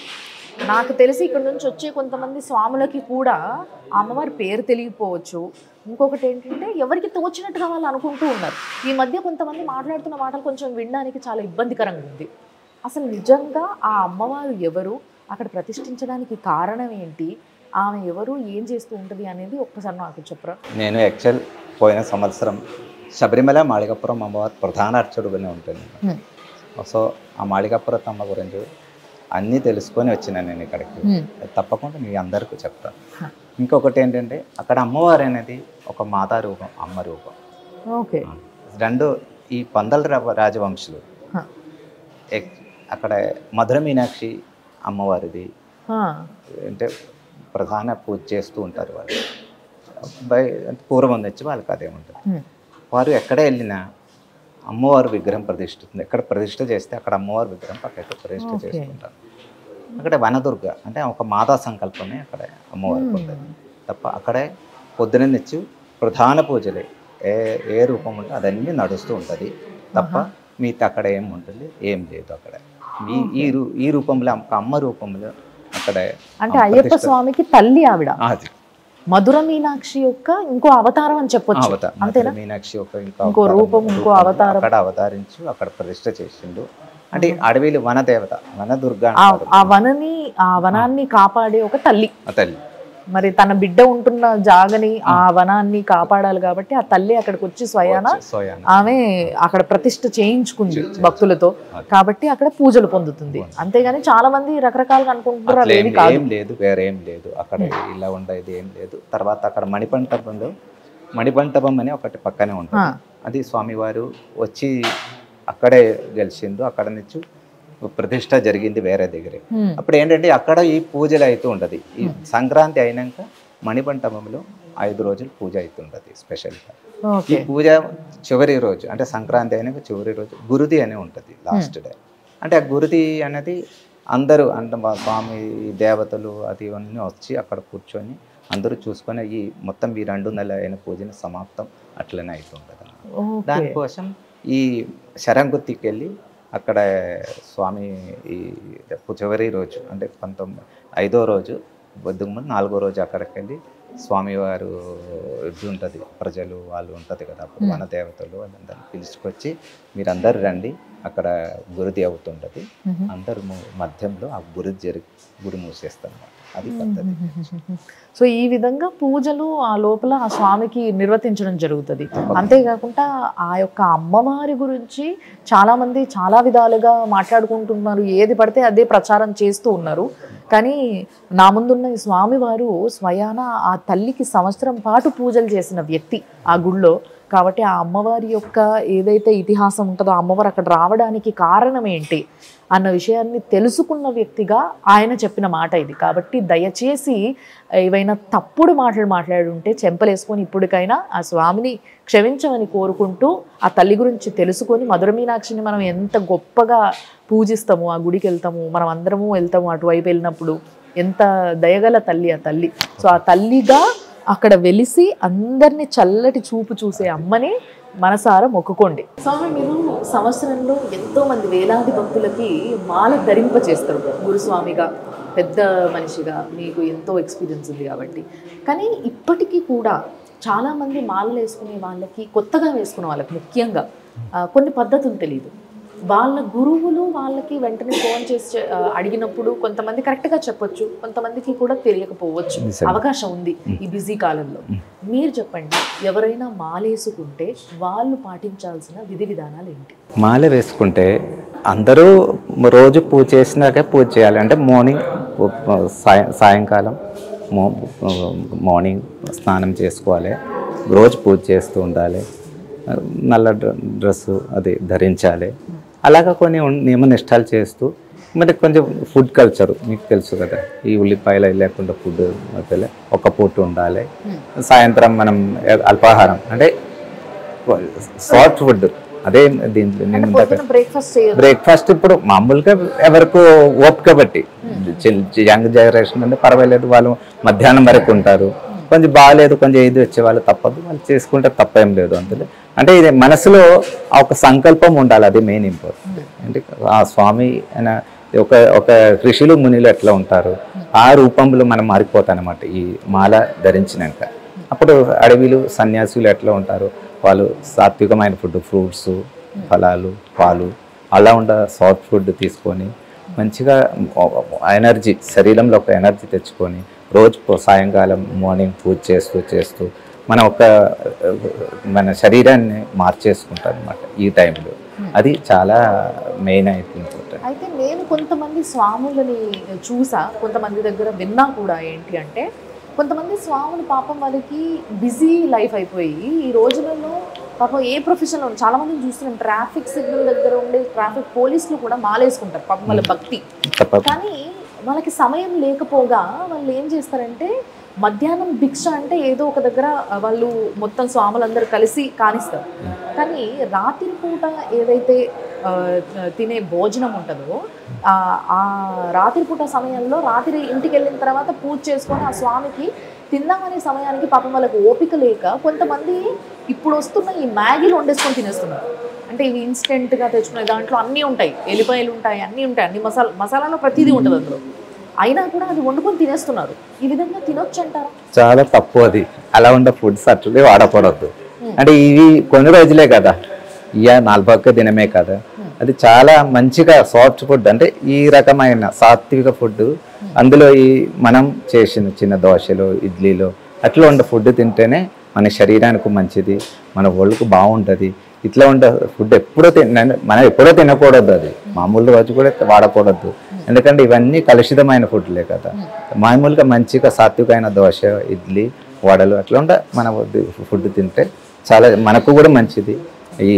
నాకు తెలిసి ఇక్కడ నుంచి వచ్చే కొంతమంది స్వాములకి కూడా అమ్మవారి పేరు తెలియకపోవచ్చు. ఇంకొకటి ఏంటంటే ఎవరికి తోచినట్టుగా వాళ్ళు అనుకుంటూ ఉన్నారు. ఈ మధ్య కొంతమంది మాట్లాడుతున్న మాటలు కొంచెం వినడానికి చాలా ఇబ్బందికరంగా ఉంది. అసలు నిజంగా ఆ అమ్మవారు ఎవరు, అక్కడ ప్రతిష్ఠించడానికి కారణం ఏంటి, ఆమె ఎవరు, ఏం చేస్తూ ఉంటుంది అనేది ఒక్కసారి నాకు చెప్పరా. నేను యాక్చువల్ పోయిన సంవత్సరం శబరిమల మాళికాపురం అమ్మవారు ప్రధాన అర్చకుడుగానే ఉంటుంది. సో ఆ మాళికాపురతమ్మ గురించి అన్నీ తెలుసుకొని వచ్చినాను నేను ఇక్కడికి. తప్పకుండా మీ అందరికీ చెప్తాను. ఇంకొకటి ఏంటంటే అక్కడ అమ్మవారు అనేది ఒక మాతా రూపం, అమ్మ రూపం. ఓకే, రెండు ఈ పందల రాజవంశులు అక్కడ మధుర మీనాక్షి అమ్మవారిది అంటే ప్రధాన పూజ చేస్తూ ఉంటారు వాళ్ళు. పూర్వం వచ్చి వాళ్ళకి అదే ఉంటుంది. వారు ఎక్కడ వెళ్ళినా అమ్మవారి విగ్రహం ప్రతిష్ఠిస్తుంది. ఎక్కడ ప్రతిష్ఠ చేస్తే అక్కడ అమ్మవారి విగ్రహం పక్కన ప్రతిష్ఠ చేసుకుంటారు. అక్కడ వనదుర్గ అంటే ఒక మాతా సంకల్పమే అక్కడ అమ్మవారికి ఉంటుంది తప్ప అక్కడే పొద్దున నుంచి ప్రధాన పూజలే ఏ రూపం ఉంటే అదన్నీ నడుస్తూ ఉంటుంది తప్ప మిగతా అక్కడ ఏం ఉంటుంది ఏం లేదు. అక్కడ ఈ రూపంలో అమ్మ రూపంలో అక్కడ అంటే అయ్యప్ప స్వామికి తల్లి ఆవిడ మధుర మీనాక్షి యొక్క ఇంకో అవతారం అని చెప్పొచ్చు. అంతేనా? మీనాక్షి యొక్క ఇంకో రూపం, ఇంకో అవతారం అక్కడ అవతరించి అక్కడ ప్రతిష్ఠ చేసిండు. అంటే అడవిలో వనదేవత, వనదుర్గ. ఆ వనాన్ని కాపాడే ఒక తల్లి. తల్లి మరి తన బిడ్డ ఉంటున్న జాగని ఆ వనాన్ని కాపాడాలి కాబట్టి ఆ తల్లి అక్కడికి వచ్చి స్వయాన ఆమె అక్కడ ప్రతిష్ఠ చేయించుకుంది భక్తులతో, కాబట్టి అక్కడ పూజలు పొందుతుంది. అంతేగాని చాలా మంది రకరకాలుగా అనుకుంటున్నారు ఏం లేదు, వేరేం లేదు అక్కడ, ఇలా ఉండేది ఏం లేదు. తర్వాత అక్కడ మణిపంటపం అని ఒకటి పక్కనే ఉంటుంది. అది స్వామివారు వచ్చి అక్కడే గెలిచిండు. అక్కడ నుంచి ప్రతిష్ట జరిగింది వేరే దగ్గరే. అప్పుడు ఏంటంటే అక్కడ ఈ పూజలు అవుతూ ఉంటుంది. ఈ సంక్రాంతి అయినాక మణిపంటపంలో 5 రోజులు పూజ అవుతుంటుంది స్పెషల్గా. ఈ పూజ చివరి రోజు అంటే సంక్రాంతి అయినాక చివరి రోజు గురుది అని ఉంటుంది లాస్ట్ డే. అంటే ఆ గురుది అనేది అందరూ అంటే మా స్వామి దేవతలు అది అన్నీ వచ్చి అక్కడ కూర్చొని అందరూ చూసుకొని ఈ మొత్తం ఈ 2 నెలలు అయిన పూజని సమాప్తం అట్లనే అవుతుంటుంది. దానికోసం ఈ శరంగుత్తికి వెళ్ళి అక్కడ స్వామి ఈ చివరి రోజు అంటే 5వ రోజు బొద్దుకు ముందు 4వ రోజు అక్కడికి వెళ్ళి స్వామివారు ఇది ఉంటుంది, ప్రజలు వాళ్ళు ఉంటుంది కదా, అప్పుడు వన దేవతలు వాళ్ళందరినీ పిలుచుకొచ్చి మీరందరూ రండి, అక్కడ గురుది అవుతుంటుంది. అందరు మధ్యంలో ఆ గుడి మూసేస్తారు. అది పద్ధతి. సో ఈ విధంగా పూజలు ఆ లోపల ఆ స్వామికి నిర్వర్తించడం జరుగుతుంది. అంతేకాకుండా ఆ యొక్క అమ్మవారి గురించి చాలామంది చాలా విధాలుగా మాట్లాడుకుంటున్నారు, ఏది పడితే అదే ప్రచారం చేస్తూ ఉన్నారు. కానీ నా ముందున్న ఈ స్వామివారు స్వయాన ఆ తల్లికి సంవత్సరం పాటు పూజలు చేసిన వ్యక్తి ఆ గుళ్ళో. కాబట్టి ఆ అమ్మవారి యొక్క ఏదైతే ఇతిహాసం ఉంటుందో అమ్మవారు అక్కడ రావడానికి కారణం ఏంటి అన్న విషయాన్ని తెలుసుకున్న వ్యక్తిగా ఆయన చెప్పిన మాట ఇది. కాబట్టి దయచేసి ఏవైనా తప్పుడు మాటలు మాట్లాడుంటే చెంపలేసుకొని ఇప్పటికైనా ఆ స్వామిని క్షమించమని కోరుకుంటూ ఆ తల్లి గురించి తెలుసుకొని మధుర మీనాక్షిని మనం ఎంత గొప్పగా పూజిస్తాము, ఆ గుడికి వెళ్తాము, మనం అందరము వెళ్తాము అటువైపు వెళ్ళినప్పుడు, ఎంత దయగల తల్లి ఆ తల్లి. సో ఆ తల్లిగా అక్కడ వెలిసి అందరినీ చల్లటి చూపు చూసే అమ్మని మనసారా మొక్కుకోండి. స్వామి, మీరు సంవత్సరంలో ఎంతో మంది వేలాది భక్తులకి మాల ధరింపచేస్తారు. గురుస్వామిగా పెద్ద మనిషిగా మీకు ఎంతో ఎక్స్పీరియన్స్ ఉంది కాబట్టి. కానీ ఇప్పటికీ కూడా చాలామంది మాలలు వేసుకునే వాళ్ళకి, కొత్తగా వేసుకునే వాళ్ళకి ముఖ్యంగా కొన్ని పద్ధతులు తెలియదు. వాళ్ళ గురువులు వాళ్ళకి వెంటనే ఫోన్ చేసి అడిగినప్పుడు కొంతమంది కరెక్ట్గా చెప్పొచ్చు, కొంతమందికి కూడా తెలియకపోవచ్చు, అవకాశం ఉంది ఈ బిజీ కాలంలో. మీరు చెప్పండి, ఎవరైనా మాలేసుకుంటే వాళ్ళు పాటించాల్సిన విధి విధానాలు ఏంటి? మాల వేసుకుంటే అందరూ రోజు పూజ చేసినాకే పూజ చేయాలి. అంటే సాయంకాలం మార్నింగ్ స్నానం చేసుకోవాలి, రోజు పూజ చేస్తూ ఉండాలి, నల్ల డ్రెస్సు అది ధరించాలి. అలాగా కొన్ని నియమ నిష్ఠాలు చేస్తూ మరి కొంచెం ఫుడ్ కల్చర్ మీకు తెలుసు కదా, ఈ ఉల్లిపాయలు లేకుండా ఫుడ్ మధ్యలో ఒక పూట ఉండాలి. సాయంత్రం మనం అల్పాహారం అంటే సాఫ్ట్ ఫుడ్. అదే దీంట్లో నేను బ్రేక్ఫాస్ట్ ఇప్పుడు మామూలుగా ఎవరికి ఓపిక బట్టి, యంగ్ జనరేషన్ అంటే పర్వాలేదు, వాళ్ళు మధ్యాహ్నం వరకు ఉంటారు. కొంచెం బాగాలేదు, కొంచెం ఏది వచ్చే వాళ్ళు తప్పదు, వాళ్ళు చేసుకుంటే తప్పేం లేదు అందులో. అంటే ఇది మనసులో ఒక సంకల్పం ఉండాలి, అది మెయిన్ ఇంపార్టెంట్. అంటే ఆ స్వామి అయిన ఒక ఋషులు మునిలు ఎట్లా ఉంటారు ఆ రూపంలో మనం మారిపోతాం అన్నమాట ఈ మాల ధరించినాక. అప్పుడు అడవిలు సన్యాసులు ఎట్లా ఉంటారు, వాళ్ళు సాత్వికమైన ఫుడ్, ఫ్రూట్స్, ఫలాలు, పాలు అలా సాఫ్ట్ ఫుడ్ తీసుకొని మంచిగా ఎనర్జీ, శరీరంలో ఒక ఎనర్జీ తెచ్చుకొని రోజు సాయంకాలం మార్నింగ్ పూజ చేస్తూ మనం మన శరీరాన్ని మార్చేసుకుంటాం అనమాట ఈ టైంలో. అది చాలా మెయిన్ ఇంపార్టెంట్. అయితే నేను కొంతమంది స్వాములని చూసా, కొంతమంది దగ్గర విన్నా కూడా. ఏంటి అంటే కొంతమంది స్వాములు పాపం వాళ్ళకి బిజీ లైఫ్ అయిపోయి ఈ రోజులలో పాపం ఏ ప్రొఫెషన్లో చాలా మందిని చూస్తున్నాం, ట్రాఫిక్ సిగ్నల్ దగ్గర ఉండే ట్రాఫిక్ పోలీసులు కూడా మాలేసుకుంటారు పాపం వాళ్ళ భక్తి. కానీ వాళ్ళకి సమయం లేకపోగా వాళ్ళు ఏం చేస్తారంటే మధ్యాహ్నం భిక్ష అంటే ఏదో ఒక దగ్గర వాళ్ళు మొత్తం స్వాములందరూ కలిసి కానిస్తారు. కానీ రాత్రి పూట ఏదైతే తినే భోజనం ఉంటుందో ఆ రాత్రిపూట సమయంలో రాత్రి ఇంటికి వెళ్ళిన తర్వాత పూజ చేసుకొని ఆ స్వామికి తిందామనే సమయానికి పాపం వాళ్ళకి ఓపిక లేక కొంతమంది ఇప్పుడు వస్తున్న ఈ మ్యాగీలు వండేసుకొని తినేస్తున్నారు. అంటే ఇవి ఇన్స్టెంట్గా తెచ్చుకునే దాంట్లో అన్నీ ఉంటాయి, ఎల్లిపాయలు ఉంటాయి, అన్నీ ఉంటాయి, అన్ని మసాలాలో ప్రతిదీ ఉంటుంది అందులో. అయినా కూడా అది వండుకొని తినేస్తున్నారు. ఈ విధంగా తినొచ్చు అంటారా? చాలా తప్పు అది. అలా ఉండే ఫుడ్స్ అట్లే వాడకూడదు. అంటే ఇవి కొన్ని రోజులే కదా, ఇక 4 దినమే కదా. అది చాలా మంచిగా సాఫ్ట్ ఫుడ్, అంటే ఈ రకమైన సాత్విక ఫుడ్. అందులో ఈ మనం చేసిన చిన్న దోశలు, ఇడ్లీలు అట్లా ఉండే ఫుడ్ తింటేనే మన శరీరానికి మంచిది, మన ఒళ్ళకు బాగుంటుంది. ఇట్లా ఉండే ఫుడ్ మనం ఎప్పుడో తినకూడదు, అది మామూలు రోజు కూడా వాడకూడదు. ఎందుకంటే ఇవన్నీ కలుషితమైన ఫుడ్లే కదా. మామూలుగా మంచిగా సాత్వికమైన దోశ, ఇడ్లీ, వడలు అట్లా ఉండే మన ఫుడ్ తింటే చాలా మనకు కూడా మంచిది. ఈ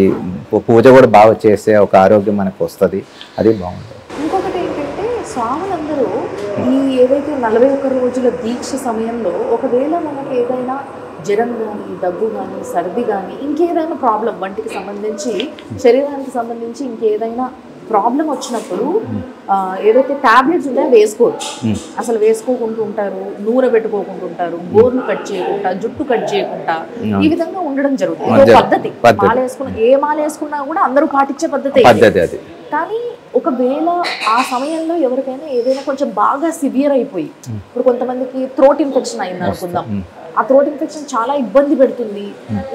పూజ కూడా బాగా చేసే ఒక ఆరోగ్యం మనకు వస్తుంది, అది బాగుంటుంది. ఇంకొకటి ఏంటంటే స్వాములందరూ ఈ ఏదైతే 41 రోజుల దీక్ష సమయంలో ఒకవేళ మనకి ఏదైనా జ్వరం కానీ, దగ్గు కానీ, సర్ది కానీ, ఇంకేదైనా ప్రాబ్లం, వంటికి సంబంధించి శరీరానికి సంబంధించి ఇంకేదైనా ప్రాబ్లం వచ్చినప్పుడు ఏదైతే టాబ్లెట్స్ ఉన్నాయో వేసుకోరు, అసలు వేసుకోకుండా ఉంటారు, నూనె పెట్టుకోకుండా ఉంటారు, గోర్లు కట్ చేయకుండా, జుట్టు కట్ చేయకుండా, ఈ విధంగా ఉండడం జరుగుతుంది. పద్ధతి మాల వేసుకున్న ఏ మాల వేసుకున్నా కూడా అందరూ పాటించే పద్ధతి. కానీ ఒకవేళ ఆ సమయంలో ఎవరికైనా ఏదైనా కొంచెం బాగా సివియర్ అయిపోయి, ఇప్పుడు కొంతమందికి థ్రోట్ ఇన్ఫెక్షన్ అయింది అనుకుందాం, ఆ థ్రోట్ ఇన్ఫెక్షన్ చాలా ఇబ్బంది పెడుతుంది,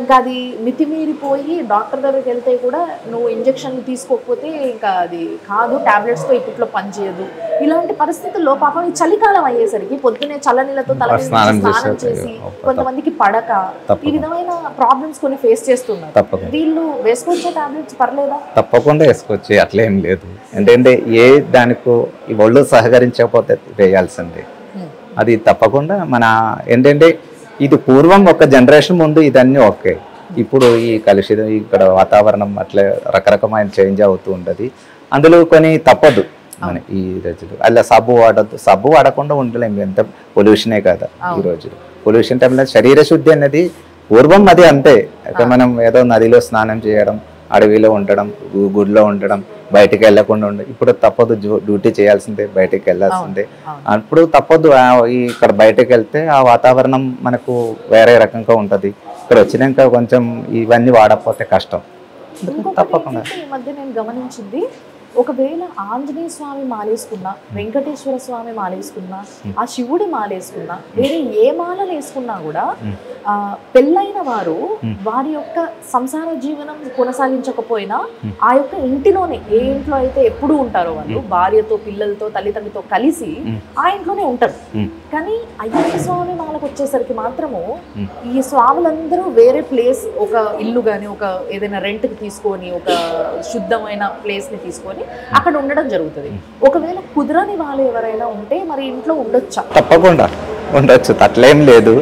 ఇంకా అది మితిమీరిపోయి డాక్టర్ దగ్గరికి వెళ్తే కూడా నువ్వు ఇంజక్షన్లు తీసుకోకపోతే ఇంకా అది కాదు, టాబ్లెట్స్తో ఇప్పట్లో పనిచేయదు. ఇలాంటి పరిస్థితుల్లో పాపం ఈ చలికాలం అయ్యేసరికి పొద్దునే చల్లనీళ్ళతో తల స్నానం చేసి కొంతమందికి పడక ఈ విధమైన ప్రాబ్లమ్స్ కొన్ని ఫేస్ చేస్తున్నారు. వీళ్ళు వేసుకోవచ్చే టాబ్లెట్స్ పర్లేదా? తప్పకుండా వేసుకోవచ్చు, అట్లేం లేదు. ఏంటంటే ఏ దానికో ఈ ఒళ్ళు సహకరించకపోతే వేయాల్సిందే. అది తప్పకుండా మన ఏంటంటే ఇది పూర్వం ఒక జనరేషన్ ముందు ఇదన్నీ ఓకే. ఇప్పుడు ఈ కలుషితం ఇక్కడ వాతావరణం అట్లా రకరకమైన చేంజ్ అవుతూ ఉంటుంది. అందులో కొన్ని తప్పదు మన ఈ రోజులు. అలా సబ్బు వాడద్దు, సబ్బు వాడకుండా ఉండలేము, ఎంత పొల్యూషనే కదా ఈ రోజులు. పొల్యూషన్ టైంలో శరీర శుద్ధి అనేది పూర్వం అది అంతే. మనం ఏదో నదిలో స్నానం చేయడం, అడవిలో ఉండడం, గుడిలో ఉండడం, బయటికి వెళ్ళకుండా ఉండే. ఇప్పుడు తప్పదు, డ్యూటీ చేయాల్సిందే, బయటికి వెళ్ళాల్సిందే. అప్పుడు తప్పదు. ఇక్కడ బయటకు వెళ్తే ఆ వాతావరణం మనకు వేరే రకంగా ఉంటుంది. ఇక్కడ వచ్చినాక కొంచెం ఇవన్నీ వాడకపోతే కష్టం. తప్పకుండా ఈ మధ్య నేను గమనించింది, ఒకవేళ ఆంజనేయ స్వామి మాలేసుకున్నా, వెంకటేశ్వర స్వామి మాలేసుకున్నా, ఆ శివుడి మాలేసుకున్నా, వేరే ఏ మాలలు వేసుకున్నా కూడా పెళ్ళైన వారు వారి యొక్క సంసార జీవనం కొనసాగించకపోయినా ఆ యొక్క ఇంటిలోనే, ఏ ఇంట్లో అయితే ఎప్పుడూ ఉంటారో వాళ్ళు భార్యతో, పిల్లలతో, తల్లిదండ్రులతో కలిసి ఆ ఇంట్లోనే ఉంటారు. కానీ అయ్యప్ప స్వామి మాలకు వచ్చేసరికి మాత్రము ఈ స్వాములందరూ వేరే ప్లేస్, ఒక ఇల్లు కానీ ఒక ఏదైనా రెంట్కి తీసుకొని, ఒక శుద్ధమైన ప్లేస్ని తీసుకొని అక్కడ ఉండడం జరుగుతుంది. ఒకవేళ కుదరని వాళ్ళు ఎవరైనా ఉంటే మరి ఇంట్లో ఉండొచ్చా? తప్పకుండా ఉండొచ్చు, అట్లేం లేదు.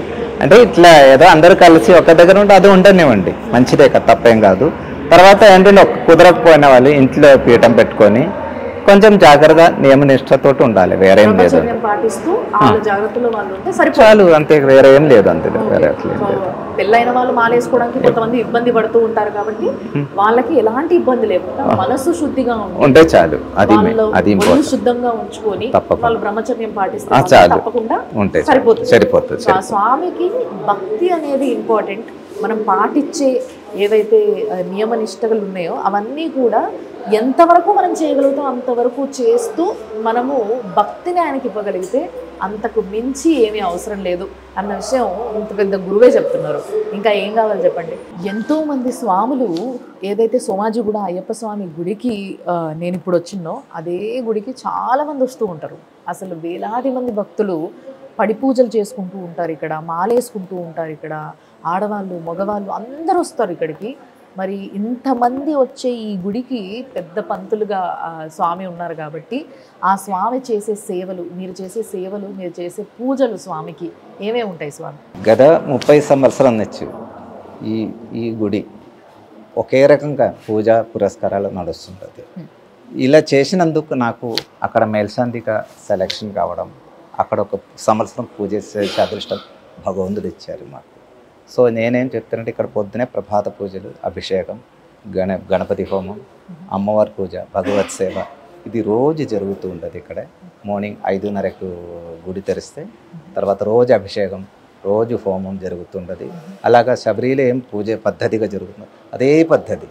అంటే ఇట్లా ఏదో అందరూ కలిసి ఒక దగ్గర ఉంటే అది ఉండనివ్వండి, మంచిదే కదా, తప్పేం కాదు. తర్వాత ఏంటంటే కుదరకపోయిన వాళ్ళు ఇంట్లో పీఠం పెట్టుకొని కొంచెం జాగ్రత్త నియమనిష్టతో ఉండాలి, వేరేం లేదు. బ్రహ్మచర్యం పాటిస్తూ వాళ్ళ జాగ్రత్తలో వాళ్ళు ఉంటే సరిపోతుంది. చాలు, అంతే, వేరే ఏం లేదు, అంతే, వేరే అట్లా ఏం లేదు. పెళ్ళైన వాళ్ళు మాలేసుకోవడానికి కొంతమంది ఇబ్బంది పడుతూ ఉంటారు కాబట్టి వాళ్ళకి ఎలాంటి ఇబ్బంది లేకుండా మనసు శుద్ధిగా ఉంటే చాలు, అది అది శుద్ధంగా ఉంచుకొని వాళ్ళు బ్రహ్మచర్యం పాటిస్తే తప్పకుండా సరిపోతుంది. స్వామికి భక్తి అనేది ఇంపార్టెంట్. మనం పాటించే ఏవైతే నియమ నిష్టలు ఉన్నాయో అవన్నీ కూడా ఎంతవరకు మనం చేయగలుగుతాం అంతవరకు చేస్తూ మనము భక్తిని ఆయనకి ఇవ్వగలిగితే అంతకు మించి ఏమీ అవసరం లేదు అన్న విషయం ఇంత పెద్ద గురువే చెప్తున్నారు. ఇంకా ఏం కావాలి చెప్పండి. ఎంతోమంది స్వాములు ఏదైతే సోమాజిగూడ అయ్యప్ప స్వామి గుడికి నేను ఇప్పుడు వచ్చినో అదే గుడికి చాలామంది వస్తూ ఉంటారు. అసలు వేలాది మంది భక్తులు పడి పూజలు చేసుకుంటూ ఉంటారు, ఇక్కడ మాలేసుకుంటూ ఉంటారు, ఇక్కడ ఆడవాళ్ళు మగవాళ్ళు అందరూ వస్తారు ఇక్కడికి. మరి ఇంతమంది వచ్చే ఈ గుడికి పెద్ద పంతులుగా స్వామి ఉన్నారు కాబట్టి ఆ స్వామి చేసే సేవలు, మీరు చేసే సేవలు, మీరు చేసే పూజలు స్వామికి ఏమేమి ఉంటాయి స్వామి? గత 30 సంవత్సరాల నుంచి ఈ గుడి ఒకే రకంగా పూజ పురస్కారాలు నడుస్తుంటుంది. ఇలా చేసినందుకు నాకు అక్కడ మేల్శాంతిగా సెలెక్షన్ కావడం, అక్కడ ఒక సంవత్సరం పూజ చేసే అదృష్టం భగవంతుడు ఇచ్చారు మాకు. సో నేనేం చెప్తానంటే ఇక్కడ పొద్దునే ప్రభాత పూజలు, అభిషేకం, గణపతి హోమం, అమ్మవారి పూజ, భగవత్ సేవ ఇది రోజు జరుగుతూ ఉంటుంది. ఇక్కడ మార్నింగ్ 5:30కు గుడి తెరిస్తే తర్వాత రోజు అభిషేకం, రోజు హోమం జరుగుతుంటుంది. అలాగా శబరిలో ఏం పూజ పద్ధతిగా జరుగుతుంది అదే పద్ధతి,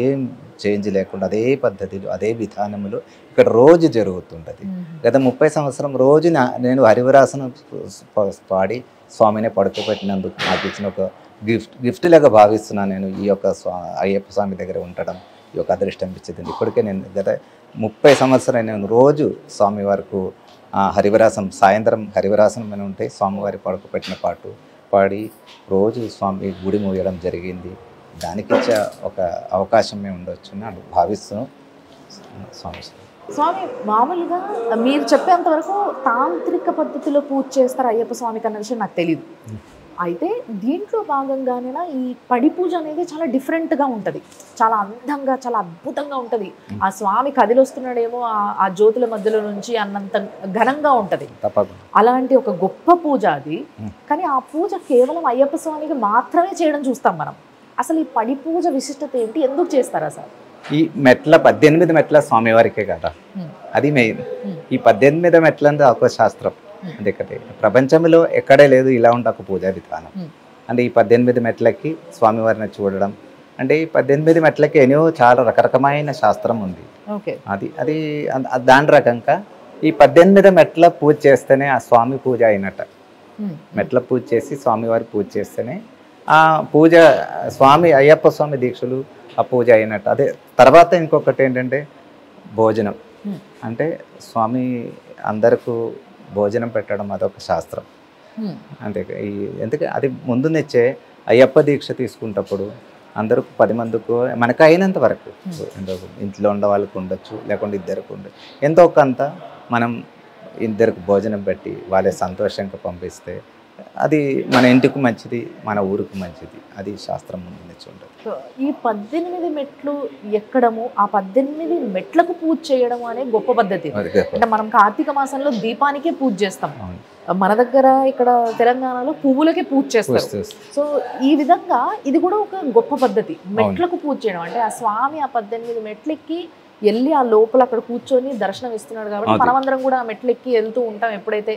ఏం చేంజ్ లేకుండా అదే పద్ధతిలో అదే విధానములో ఇక్కడ రోజు జరుగుతుంటుంది. గత 30 సంవత్సరం రోజు నేను హరివరాసనం పాడి స్వామిని పడుకోబెట్టినందుకు నాకు ఇచ్చిన ఒక గిఫ్ట్ లాగా భావిస్తున్నాను. నేను ఈ యొక్క అయ్యప్ప స్వామి దగ్గర ఉండడం ఈ యొక్క అదృష్టం ఇచ్చింది. ఇప్పటికే నేను గత 30 సంవత్సరాలు నేను రోజు స్వామి వరకు హరివరాసం, సాయంత్రం హరివరాసనం అని ఉంటే స్వామివారి పడుకోబెట్టిన పాటు పాడి రోజు స్వామి గుడి మూయడం జరిగింది. దానికి ఇచ్చే ఒక అవకాశమే ఉండొచ్చు అని భావిస్తూ స్వామి. స్వామి మామూలుగా మీరు చెప్పేంత వరకు తాంత్రిక పద్ధతిలో పూజ చేస్తారు అయ్యప్ప స్వామికి అన్న విషయం నాకు తెలియదు. అయితే దీంట్లో భాగంగానే ఈ పడి పూజ అనేది చాలా డిఫరెంట్గా ఉంటుంది, చాలా అందంగా, చాలా అద్భుతంగా ఉంటుంది. ఆ స్వామి కదిలొస్తున్నాడేమో ఆ జ్యోతుల మధ్యలో నుంచి అన్నంత ఘనంగా ఉంటుంది. అలాంటి ఒక గొప్ప పూజ అది. కానీ ఆ పూజ కేవలం అయ్యప్ప స్వామికి మాత్రమే చేయడం చూస్తాం మనం. అసలు ఈ పడి పూజ విశిష్టత ఏంటి, ఎందుకు చేస్తారా సార్? ఈ మెట్ల 18 మెట్ల స్వామివారికే కదా, అది మెయిన్. ఈ 18 మెట్ల ఒక శాస్త్రం, అందుకని ప్రపంచంలో ఎక్కడే లేదు ఇలా ఉంటే ఒక పూజా విధానం. అంటే ఈ 18 మెట్లకి స్వామివారిని చూడడం అంటే ఈ 18 మెట్లకి ఎన్నో చాలా రకరకమైన శాస్త్రం ఉంది. అది దాని రకంగా ఈ 18 మెట్ల పూజ చేస్తేనే ఆ స్వామి పూజ అయినట్ట. మెట్ల పూజ చేసి స్వామివారి పూజ చేస్తేనే ఆ పూజ స్వామి అయ్యప్ప స్వామి దీక్షలు ఆ పూజ అయినట్టు. అదే తర్వాత ఇంకొకటి ఏంటంటే భోజనం, అంటే స్వామి అందరికీ భోజనం పెట్టడం అదొక శాస్త్రం. అంతే, ఎందుకంటే అది ముందు నుంచే అయ్యప్ప దీక్ష తీసుకున్నప్పుడు అందరూ 10 మందికి మనకు అయినంత వరకు, ఇంట్లో ఉండే వాళ్ళకు ఉండొచ్చు, లేకుంటే ఇద్దరికి ఉండొచ్చు, ఎంతో కొంత మనం ఇద్దరికి భోజనం పెట్టి వాళ్ళే సంతోషంగా పంపిస్తే అది మన ఇంటికి మంచిది, మన ఊరికి మంచిది. అది శాస్త్రం ముందు నుంచి ఉంటుంది. ఈ 18 మెట్లు ఎక్కడము, ఆ 18 మెట్లకు పూజ చేయడం అనే గొప్ప పద్ధతి. అంటే మనం కార్తీక మాసంలో దీపానికే పూజ చేస్తాం, మన దగ్గర ఇక్కడ తెలంగాణలో పువ్వులకే పూజ చేస్తారు. సో ఈ విధంగా ఇది కూడా ఒక గొప్ప పద్ధతి, మెట్లకు పూజ చేయడం. అంటే ఆ స్వామి ఆ 18 మెట్లెక్కి వెళ్ళి ఆ లోపల అక్కడ కూర్చొని దర్శనం ఇస్తున్నాడు కాబట్టి మనమందరం కూడా ఆ మెట్లెక్కి వెళ్తూ ఉంటాం ఎప్పుడైతే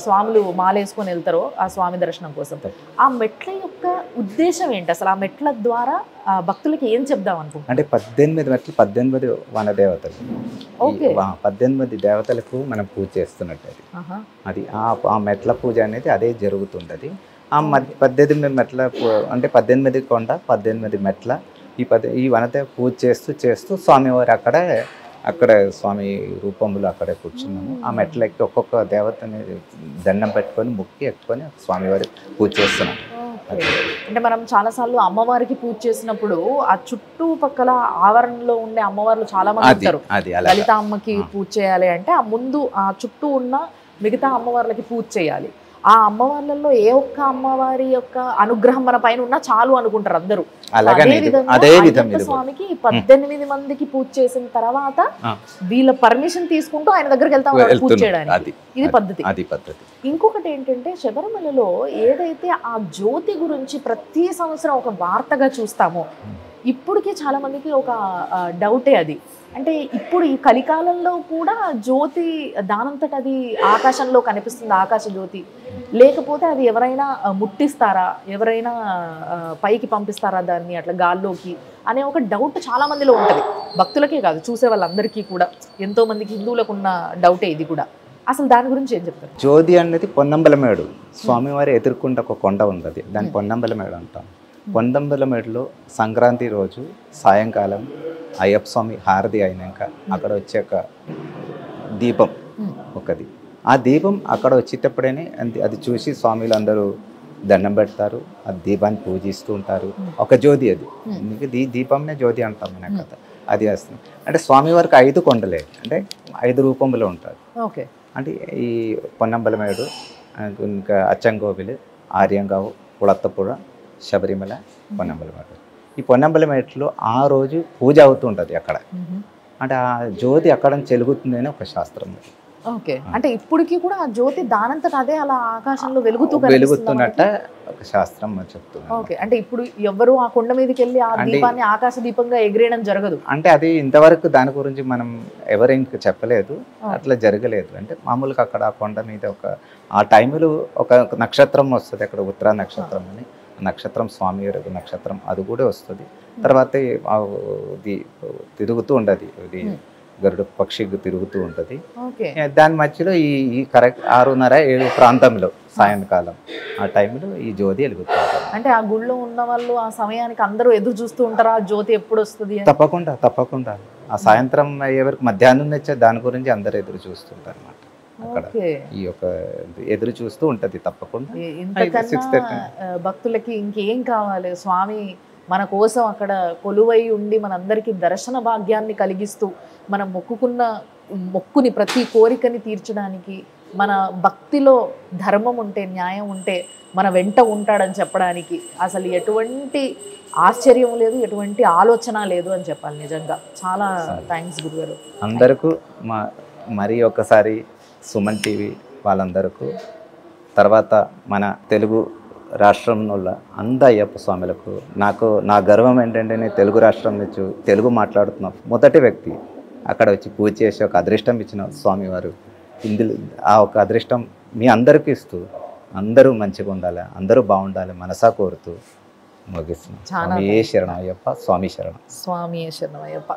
స్వాములు మాలేసుకొని వెళ్తారో ఆ స్వామి దర్శనం కోసం. ఆ మెట్ల యొక్క ఉద్దేశం ఏంటి అసలు? ఆ మెట్ల ద్వారా భక్తులకి ఏం చెప్దాం అనుకుంటున్నాం? అంటే 18 మెట్లు 18 వనదేవతలు, 18 దేవతలకు మనం పూజ చేస్తున్నట్టు. అది ఆ మెట్ల పూజ అనేది అదే జరుగుతుంది. ఆ 18 మెట్ల అంటే 18 కొండ 18 మెట్ల ఈ వనదేవ పూజ చేస్తూ స్వామివారు అక్కడ స్వామి రూపంలో అక్కడే కూర్చున్నాము. ఆ మెట్లకి ఒక్కొక్క దేవతని దండం పెట్టుకొని మొక్కి ఎక్కుకొని స్వామివారి పూజ చేస్తున్నాం. అంటే మనం చాలాసార్లు అమ్మవారికి పూజ చేసినప్పుడు ఆ చుట్టుపక్కల ఆవరణలో ఉండే అమ్మవార్లు చాలా మంది ఉంటారు. లలిత అమ్మకి పూజ చేయాలి అంటే ఆ ముందు ఆ చుట్టూ ఉన్న మిగతా అమ్మవార్లకి పూజ చేయాలి. ఆ అమ్మవార్లలో ఏ ఒక్క అమ్మవారి యొక్క అనుగ్రహం మన పైన ఉన్నా చాలు అనుకుంటారు అందరూ. అలాగనే అదే విధం ఇది స్వామికి 18 మందికి పూజ చేసిన తర్వాత వీళ్ళ పర్మిషన్ తీసుకుంటూ ఆయన దగ్గరికి వెళ్తా ఉన్నారు పూజ చేయడానికి. ఇది పద్ధతి. అది పద్ధతి. ఇంకొకటి ఏంటంటే శబరిమలలో ఏదైతే ఆ జ్యోతి గురించి ప్రతి సంవత్సరం ఒక వార్తగా చూస్తామో ఇప్పటికీ చాలా మందికి ఒక డౌటే అది. అంటే ఇప్పుడు ఈ కలికాలంలో కూడా జ్యోతి దానంతట అది ఆకాశంలో కనిపిస్తుంది, ఆకాశ జ్యోతి, లేకపోతే అది ఎవరైనా ముట్టిస్తారా, ఎవరైనా పైకి పంపిస్తారా దాన్ని అట్లా గాల్లోకి అనే ఒక డౌట్ చాలా మందిలో ఉంటుంది. భక్తులకే కాదు, చూసే వాళ్ళందరికీ కూడా, ఎంతో మందికి హిందువులకు ఉన్న డౌటే ఇది కూడా. అసలు దాని గురించి ఏం చెప్తారు? జ్యోతి అనేది పొన్నంబలమేడు, స్వామివారి ఎదుర్కొంటే ఒక కొండ ఉంది, దాన్ని పొన్నంబలమేడు అంటాం. పొన్నంబలమేడులో సంక్రాంతి రోజు సాయంకాలం అయ్యప్ప స్వామి హారతి అయినాక అక్కడ వచ్చే ఒక దీపం ఒకది, ఆ దీపం అక్కడ వచ్చేటప్పుడేనే అది చూసి స్వామిలు అందరూ దండం పెడతారు, ఆ దీపాన్ని పూజిస్తూ ఉంటారు. ఒక జ్యోతి అది, దీపంనే జ్యోతి అంటాం మన కథ. అది వస్తుంది అంటే స్వామివారికి 5 కొండలే, అంటే 5 రూపంలో ఉంటారు. ఓకే. అంటే ఈ పొన్నంబలమేడు, ఇంకా అచ్చంగోవిలు, ఆర్యంగావు, కుళత్తపుర, శబరిమల, పొన్నంబలమేడు. ఈ పొన్నంబలమేడులో ఆ రోజు పూజ అవుతుంటుంది అక్కడ. అంటే ఆ జ్యోతి అక్కడ చెలుగుతుందని ఒక శాస్త్రం. ఓకే. అంటే ఇప్పటికీ కూడా ఆ జ్యోతి దానంతట అదే అలా ఆకాశంలో వెలుగుతున్నట్ట ఒక శాస్త్రం చెప్తుంది. ఓకే. అంటే ఇప్పుడు ఎవరు ఆ కొండ మీదకి వెళ్ళి ఆ దీపాన్ని ఆకాశ దీపంగా ఎగిరేయడం జరగదు. అంటే అది ఇంతవరకు దాని గురించి మనం ఎవరు చెప్పలేదు, అట్లా జరగలేదు. అంటే మామూలుగా అక్కడ ఆ కొండ మీద ఆ టైంలో ఒక నక్షత్రం వస్తుంది అక్కడ, ఉత్తరా నక్షత్రం అని. నక్షత్రం స్వామి వారి నక్షత్రం, అది కూడా వస్తుంది. తర్వాత ఇది తిరుగుతూ ఉండదు, ఇది గరుడు పక్షి తిరుగుతూ ఉంటుంది. దాని మధ్యలో ఈ కరెక్ట్ 6:30-7 ప్రాంతంలో సాయంకాలం ఆ టైంలో ఈ జ్యోతి వెలుగుతుంది. అంటే ఆ గుళ్ళో ఉన్న వాళ్ళు ఆ సమయానికి అందరూ ఎదురు చూస్తూ ఉంటారు, ఆ జ్యోతి ఎప్పుడు వస్తుంది? తప్పకుండా ఆ సాయంత్రం ఎవరికి మధ్యాహ్నం వచ్చే దాని గురించి అందరు ఎదురు చూస్తుంటారు అన్నమాట. అక్కడ ఈ యొక్క ఎదురు చూస్తూ ఉంటది తప్పకుండా. భక్తులకి ఇంకేం కావాలి? స్వామి మన కోసం అక్కడ కొలువై ఉండి మనందరికీ దర్శన భాగ్యాన్ని కలిగిస్తూ మనం మొక్కుని ప్రతి కోరికని తీర్చడానికి, మన భక్తిలో ధర్మం ఉంటే, న్యాయం ఉంటే మన వెంట ఉంటాడని చెప్పడానికి అసలు ఎటువంటి ఆశ్చర్యం లేదు, ఎటువంటి ఆలోచన లేదు అని చెప్పాలి. నిజంగా చాలా థ్యాంక్స్ గురుగారు. అందరికీ మరి ఒకసారి సుమన్ టీవీ వాళ్ళందరికీ, తర్వాత మన తెలుగు రాష్ట్రంలో అయ్యప్ప స్వాములకు నా గర్వం ఏంటంటే నేను తెలుగు రాష్ట్రం నుంచి తెలుగు మాట్లాడుతున్నా మొదటి వ్యక్తి అక్కడ వచ్చి పూజ చేసి ఒక అదృష్టం ఇచ్చిన స్వామివారు. ఇందులో ఆ ఒక అదృష్టం మీ అందరికీ ఇస్తూ అందరూ మంచిగా ఉండాలి, అందరూ బాగుండాలి మనసా కోరుతూ ముగిస్తున్నాం. స్వామి శరణం అయ్యప్ప. స్వామి శరణం. స్వామి శరణం అయ్యప్ప.